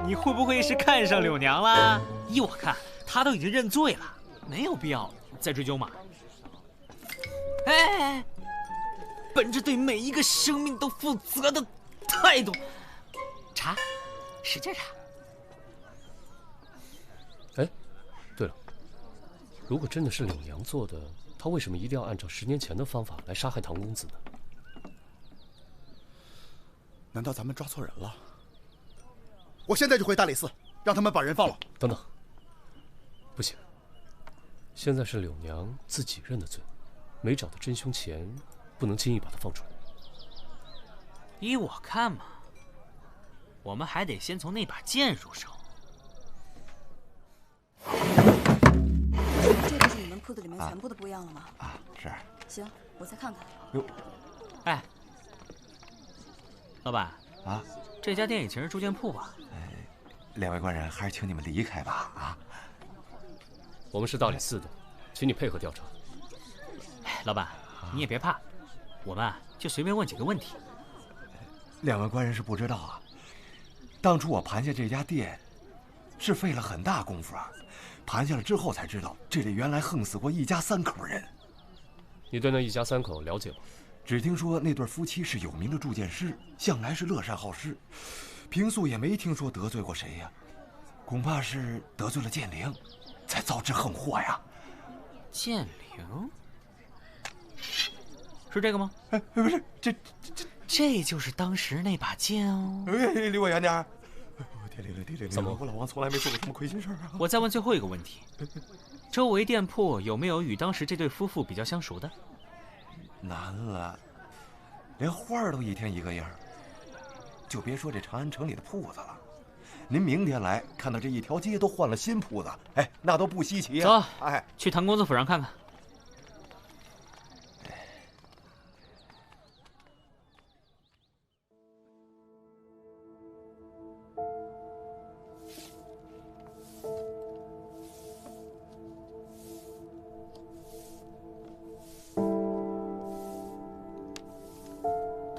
你会不会是看上柳娘了？依我看，她都已经认罪了，没有必要再追究嘛。哎，本着对每一个生命都负责的态度，查，使劲查。哎，对了，如果真的是柳娘做的，她为什么一定要按照10年前的方法来杀害唐公子呢？难道咱们抓错人了？我现在就回大理寺，让他们把人放了。等等，不行，现在是柳娘自己认的罪，没找到真凶前，不能轻易把她放出来。依我看嘛，我们还得先从那把剑入手。这就是你们铺子里面全部的布样了吗？啊，是。行，我再看看。哟，哎，老板啊，这家店以前是铸剑铺吧？两位官人，还是请你们离开吧。啊，我们是大理寺的，请你配合调查。老板，你也别怕，我们就随便问几个问题。两位官人是不知道啊，当初我盘下这家店，是费了很大功夫啊。盘下了之后才知道，这里原来横死过一家3口人。你对那一家3口了解吗？只听说那对夫妻是有名的铸剑师，向来是乐善好施。平素也没听说得罪过谁呀，恐怕是得罪了剑灵，才遭致横祸呀。剑灵？是这个吗？哎，不是，这就是当时那把剑哦。哎，离我远点。怎么？我老王从来没做过什么亏心事啊。我再问最后一个问题：周围店铺有没有与当时这对夫妇比较相熟的？难了，连花儿都一天一个样。就别说这长安城里的铺子了，您明天来看到这一条街都换了新铺子，哎，那都不稀奇啊。走，哎，去唐公子府上看看。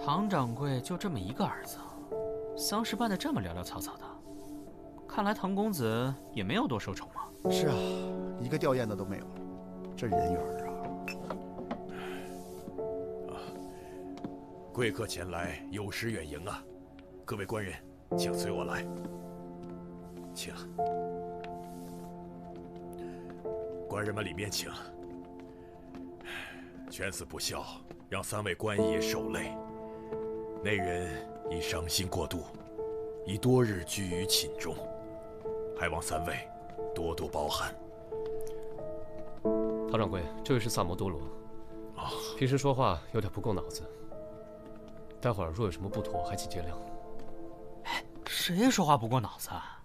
唐掌柜就这么一个儿子，丧事办得这么潦潦草草的，看来唐公子也没有多受宠嘛。是啊，一个吊唁的都没有，这人缘啊！贵客前来有失远迎啊，各位官人，请随我来。请，官人们里面请。犬死不孝，让3位官爷受累。那人已伤心过度，已多日居于寝中，还望三位多多包涵。唐掌柜，这位是萨摩多罗。平时说话有点不够脑子，待会儿若有什么不妥，还请见谅。谁说话不过脑子啊？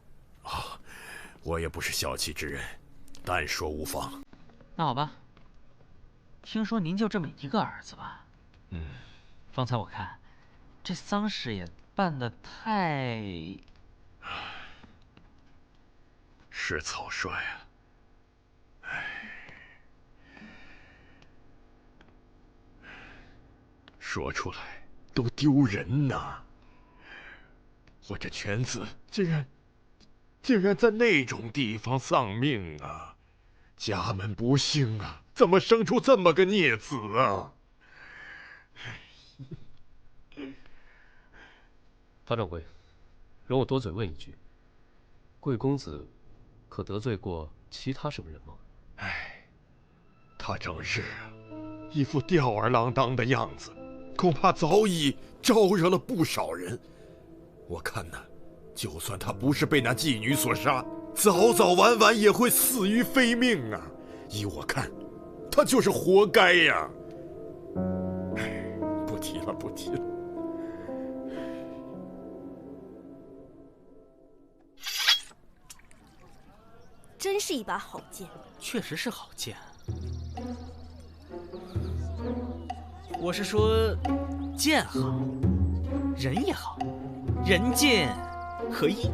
我也不是小气之人，但说无妨。那好吧。听说您就这么一个儿子吧？方才我看，这丧事也办得太……是草率啊！说出来都丢人呐！我这犬子竟然在那种地方丧命啊！家门不幸啊！怎么生出这么个孽子啊！唐掌柜，容我多嘴问一句，贵公子可得罪过其他什么人吗？他正是啊，一副吊儿郎当的样子，恐怕早已招惹了不少人。我看呢，就算他不是被那妓女所杀，早早晚晚也会死于非命啊！依我看，他就是活该呀！不提了，不提了。真是一把好剑。确实是好剑。我是说，剑好，人也好，人剑合一。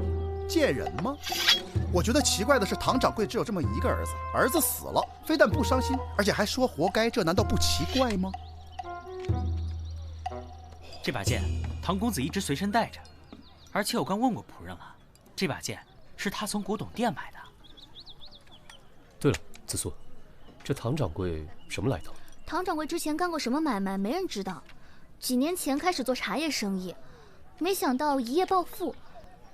贱人吗？我觉得奇怪的是，唐掌柜只有这么一个儿子，儿子死了，非但不伤心，而且还说活该，这难道不奇怪吗？这把剑，唐公子一直随身带着，而且我刚问过仆人了，这把剑是他从古董店买的。对了，子素，这唐掌柜什么来头？唐掌柜之前干过什么买卖，没人知道。几年前开始做茶叶生意，没想到一夜暴富。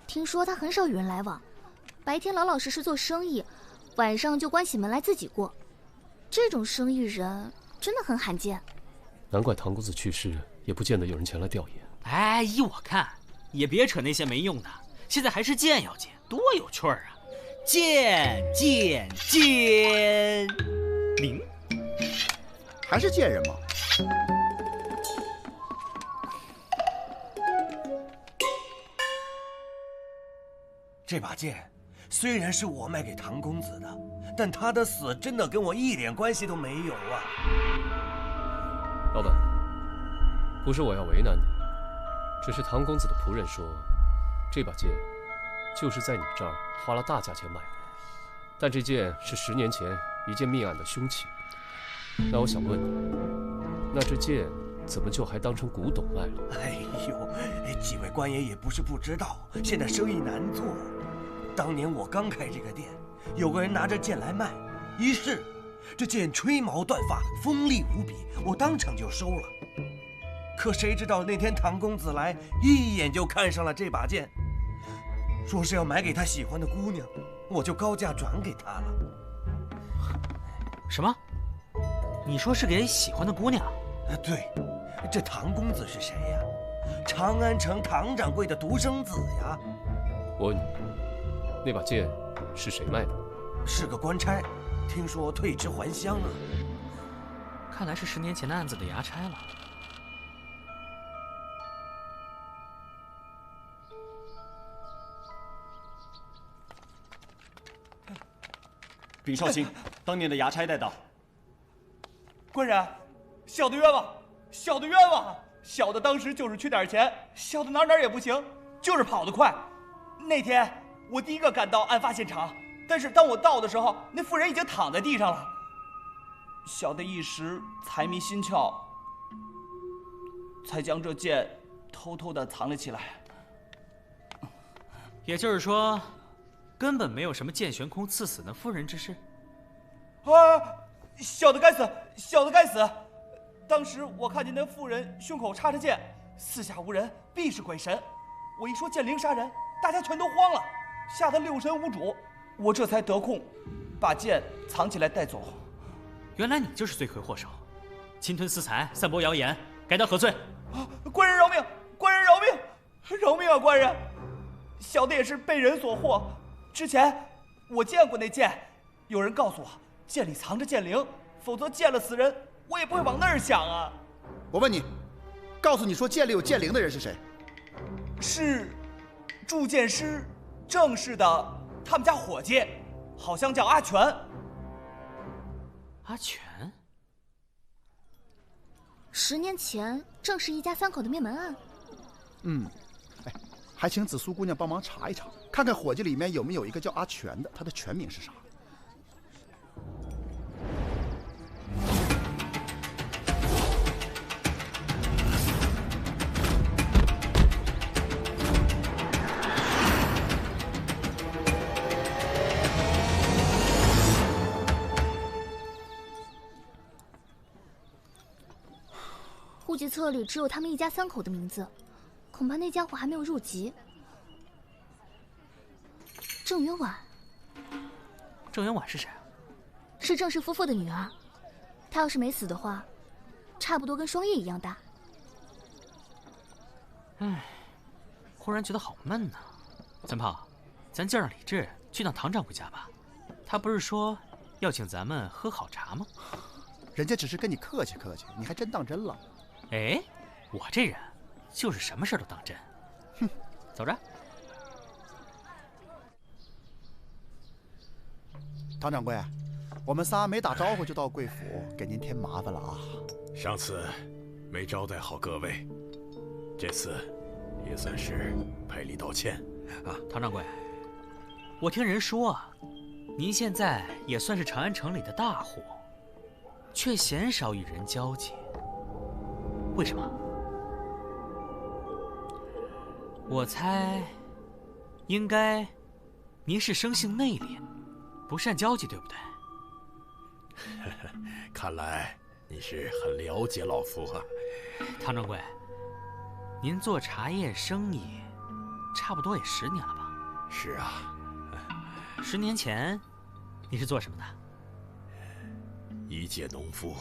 听说他很少与人来往，白天老老实实做生意，晚上就关起门来自己过。这种生意人真的很罕见。难怪唐公子去世，也不见得有人前来吊唁。依我看，也别扯那些没用的，现在还是剑要紧，多有趣儿啊！剑灵，还是贱人吗？这把剑虽然是我卖给唐公子的，但他的死真的跟我一点关系都没有啊！老板，不是我要为难你，只是唐公子的仆人说，这把剑就是在你这儿花了大价钱买的，但这剑是10年前一件命案的凶器。那我想问你，那这剑怎么就还当成古董卖了？哎呦，几位官爷也不是不知道，现在生意难做。当年我刚开这个店，有个人拿着剑来卖，一试，这剑吹毛断发，锋利无比，我当场就收了。可谁知道那天唐公子来，一眼就看上了这把剑，说是要买给他喜欢的姑娘，我就高价转给他了。什么？你说是给喜欢的姑娘？对，这唐公子是谁呀？长安城唐掌柜的独生子呀。我问你，那把剑是谁卖的？是个官差，听说退职还乡啊。看来是10年前的案子的衙差了。禀少卿，当年的衙差带到。官人，小的冤枉，小的冤枉，小的当时就是缺点钱，小的哪儿也不行，就是跑得快。那天我第一个赶到案发现场，但是当我到的时候，那妇人已经躺在地上了。小的一时财迷心窍，才将这剑偷偷的藏了起来。也就是说，根本没有什么剑悬空刺死那妇人之事。小的该死，小的该死！当时我看见那妇人胸口插着剑，四下无人，必是鬼神。我一说剑灵杀人，大家全都慌了，吓得六神无主。我这才得空，把剑藏起来带走。原来你就是罪魁祸首，侵吞私财，散播谣言，该当何罪？官人饶命！官人饶命！饶命啊，官人！小的也是被人所惑。之前我见过那剑，有人告诉我剑里藏着剑灵，否则见了死人，我也不会往那儿想啊。我问你，告诉你说剑里有剑灵的人是谁？是铸剑师郑氏的他们家伙计，好像叫阿全。阿全？10年前郑氏一家3口的灭门案。还请紫苏姑娘帮忙查一查，看看伙计里面有没有一个叫阿全的，他的全名是啥？户籍册里只有他们一家3口的名字，恐怕那家伙还没有入籍。郑元婉。郑元婉是谁啊？是郑氏夫妇的女儿。她要是没死的话，差不多跟双叶一样大。忽然觉得好闷呐。三胖，咱叫上李治去趟唐掌柜家吧。他不是说要请咱们喝好茶吗？人家只是跟你客气客气，你还真当真了。哎，我这人就是什么事都当真。哼，走着。唐掌柜，我们仨没打招呼就到贵府，给您添麻烦了啊。上次没招待好各位，这次也算是赔礼道歉啊。唐掌柜，我听人说啊，您现在也算是长安城里的大户，却鲜少与人交际，为什么？我猜，应该您是生性内敛，不善交际，对不对？看来你是很了解老夫啊。唐掌柜，您做茶叶生意，差不多也10年了吧？是啊。10年前，你是做什么的？一介农夫。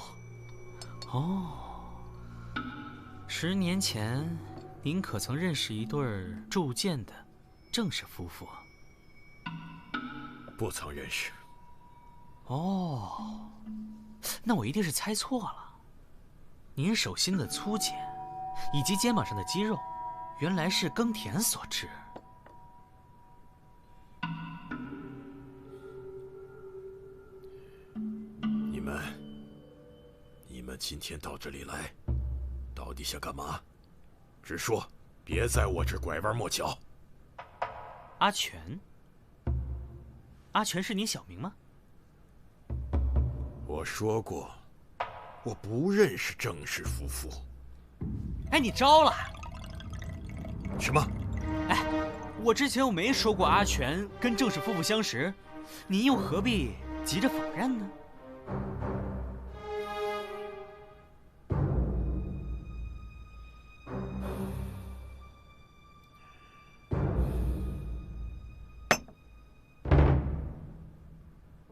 哦，10年前，您可曾认识一对铸剑的郑氏夫妇？不曾认识。哦，那我一定是猜错了。您手心的粗茧，以及肩膀上的肌肉，原来是耕田所致。你们今天到这里来，到底想干嘛？直说，别在我这拐弯抹角。阿全，阿全是你小名吗？我说过，我不认识郑氏夫妇。哎，你招了？什么？哎，我之前又没说过阿全跟郑氏夫妇相识，您又何必急着否认呢？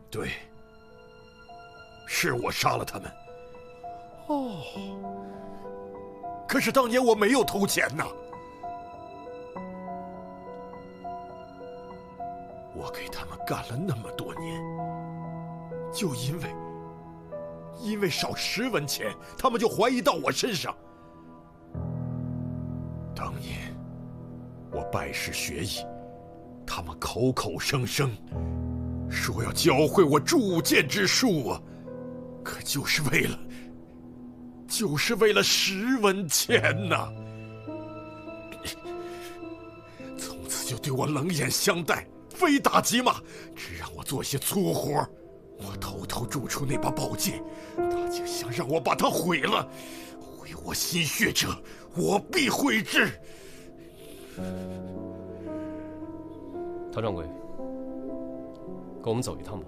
对，是我杀了他们。哦，可是当年我没有偷钱呐。我给他们干了那么多年，就因为少10文钱，他们就怀疑到我身上。当年我拜师学艺，他们口口声声说要教会我铸剑之术啊，可就是为了10文钱呐！从此就对我冷眼相待，非打即骂，只让我做些粗活。我偷偷铸出那把宝剑，他竟想让我把它毁了。毁我心血者，我必毁之。唐掌柜，跟我们走一趟吧。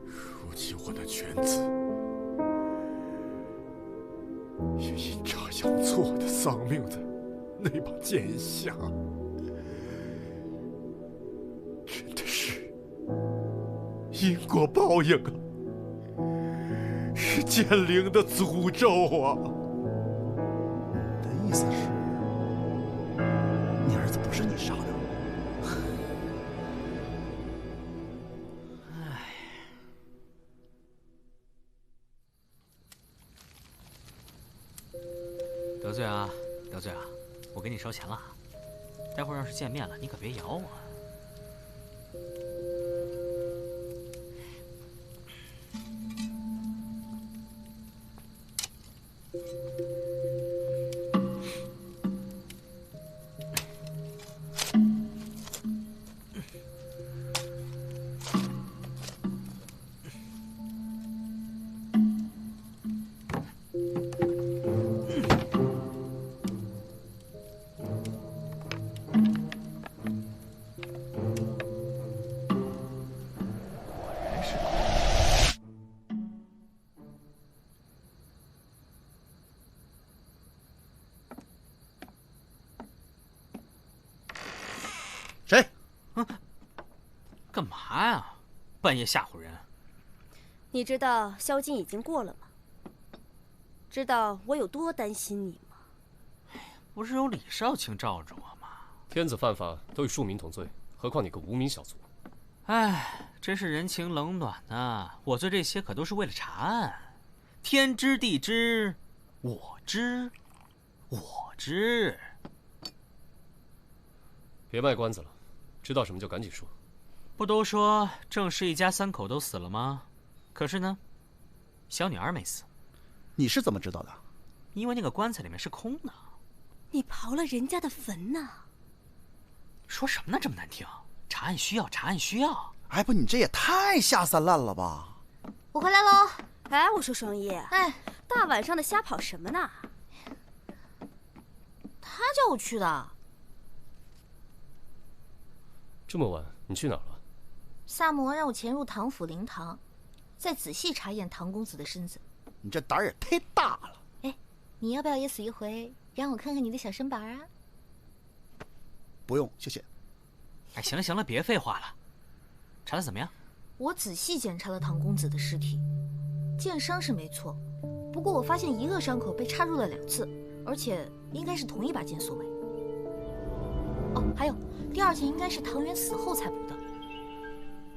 如今我的犬子也阴差阳错的丧命在那把剑下，真的是因果报应啊！是是奸灵的诅咒啊！你的意思是，你儿子不是你杀的？得罪啊，得罪啊！我给你烧钱了，待会儿要是见面了，你可别咬我。谁？干嘛呀？半夜吓唬人！你知道宵禁已经过了吗？知道我有多担心你吗？不是有李少卿罩着我吗？天子犯法都与庶民同罪，何况你个无名小卒？哎，真是人情冷暖呐！我做这些可都是为了查案，天知地知，我知，我知。别卖关子了，知道什么就赶紧说。不都说郑氏一家3口都死了吗？可是呢，小女儿没死。你是怎么知道的？因为那个棺材里面是空的。你刨了人家的坟呢？说什么呢？这么难听！查案需要，查案需要。哎，不，你这也太下三滥了吧！我回来喽。哎，我说双叶，哎，大晚上的瞎跑什么呢？他叫我去的。这么晚，你去哪儿了？萨摩让我潜入唐府灵堂，再仔细查验唐公子的身子。你这胆儿也太大了！哎，你要不要也死一回，让我看看你的小身板啊？不用，谢谢。哎，行了行了，别废话了。查得怎么样？我仔细检查了唐公子的尸体，剑伤是没错，不过我发现一个伤口被插入了2次，而且应该是同一把剑所为。哦，还有，第2剑应该是唐元死后才补的。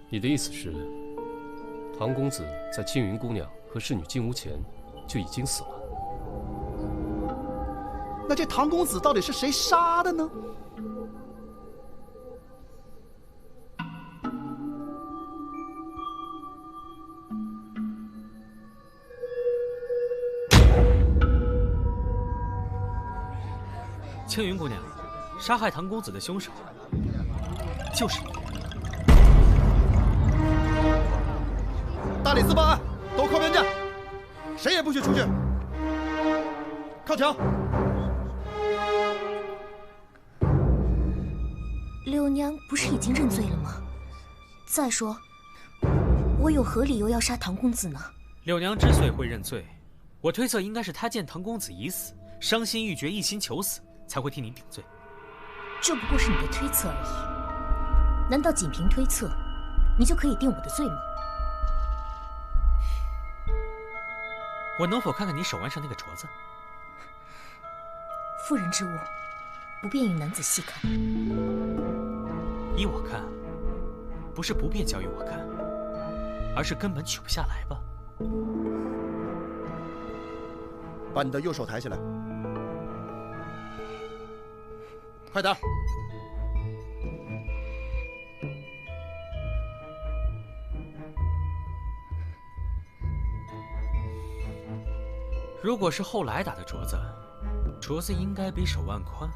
你的意思是，唐公子在青云姑娘和侍女进屋前就已经死了？那这唐公子到底是谁杀的呢？青云姑娘，杀害唐公子的凶手就是你。大理寺办案，都靠边站，谁也不许出去。靠墙。柳娘不是已经认罪了吗？再说，我有何理由要杀唐公子呢？柳娘之所以会认罪，我推测应该是她见唐公子已死，伤心欲绝，一心求死，才会替你顶罪。这不过是你的推测而已。难道仅凭推测，你就可以定我的罪吗？我能否看看你手腕上那个镯子？妇人之物，不便与男子细看。依我看，不是不便交与我看，而是根本取不下来吧。把你的右手抬起来，快点！如果是后来打的镯子，镯子应该比手腕宽，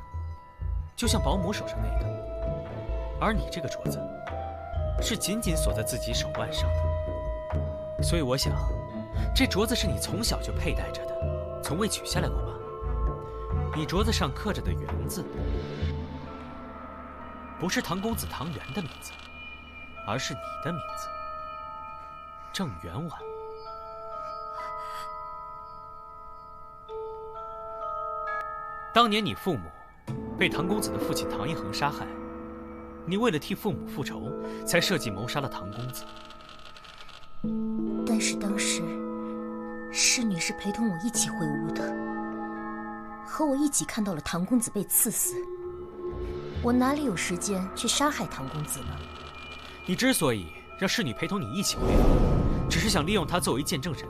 就像保姆手上那个。而你这个镯子，是紧紧锁在自己手腕上的。所以我想，这镯子是你从小就佩戴着的，从未取下来过吧？你镯子上刻着的“元”字，不是唐公子唐元的名字，而是你的名字，郑元婉。当年你父母被唐公子的父亲唐一恒杀害，你为了替父母复仇，才设计谋杀了唐公子。但是当时侍女是陪同我一起回屋的，和我一起看到了唐公子被刺死。我哪里有时间去杀害唐公子呢？你之所以让侍女陪同你一起回屋，只是想利用她作为见证人。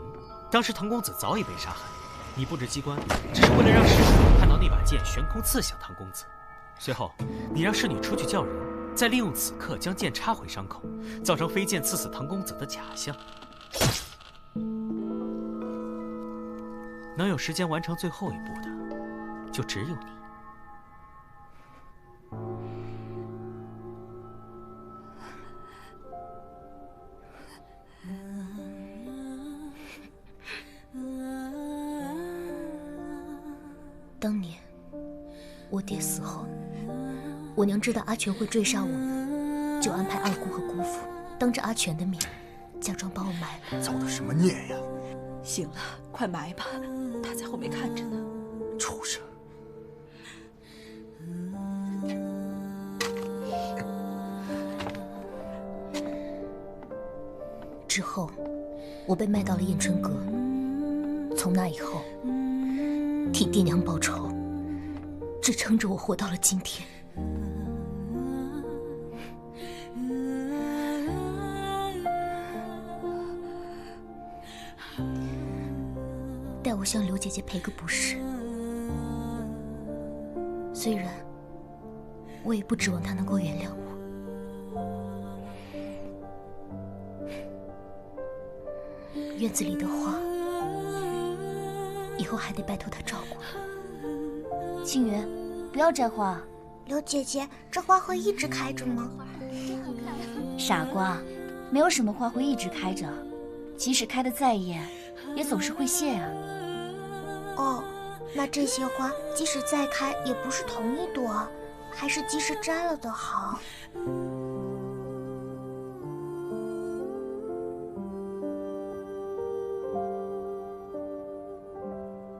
当时唐公子早已被杀害，你布置机关只是为了让侍女看到那把剑悬空刺向唐公子。随后，你让侍女出去叫人，再利用此刻将剑插回伤口，造成飞剑刺死唐公子的假象。能有时间完成最后一步的，就只有你。当年我爹死后，我娘知道阿全会追杀我们，就安排二姑和姑父当着阿全的面，假装把我埋了。造的什么孽呀！行了，快埋吧，他在后面看着呢。畜生！之后，我被卖到了燕春阁。从那以后，替爹娘报仇，支撑着我活到了今天。代我向刘姐姐赔个不是。虽然我也不指望她能够原谅我。院子里的花，以后还得拜托她照顾。青云，不要摘花。刘姐姐，这花会一直开着吗？傻瓜，没有什么花会一直开着，即使开得再艳，也总是会谢啊。哦，那这些花即使再开，也不是同一朵，还是及时摘了的好。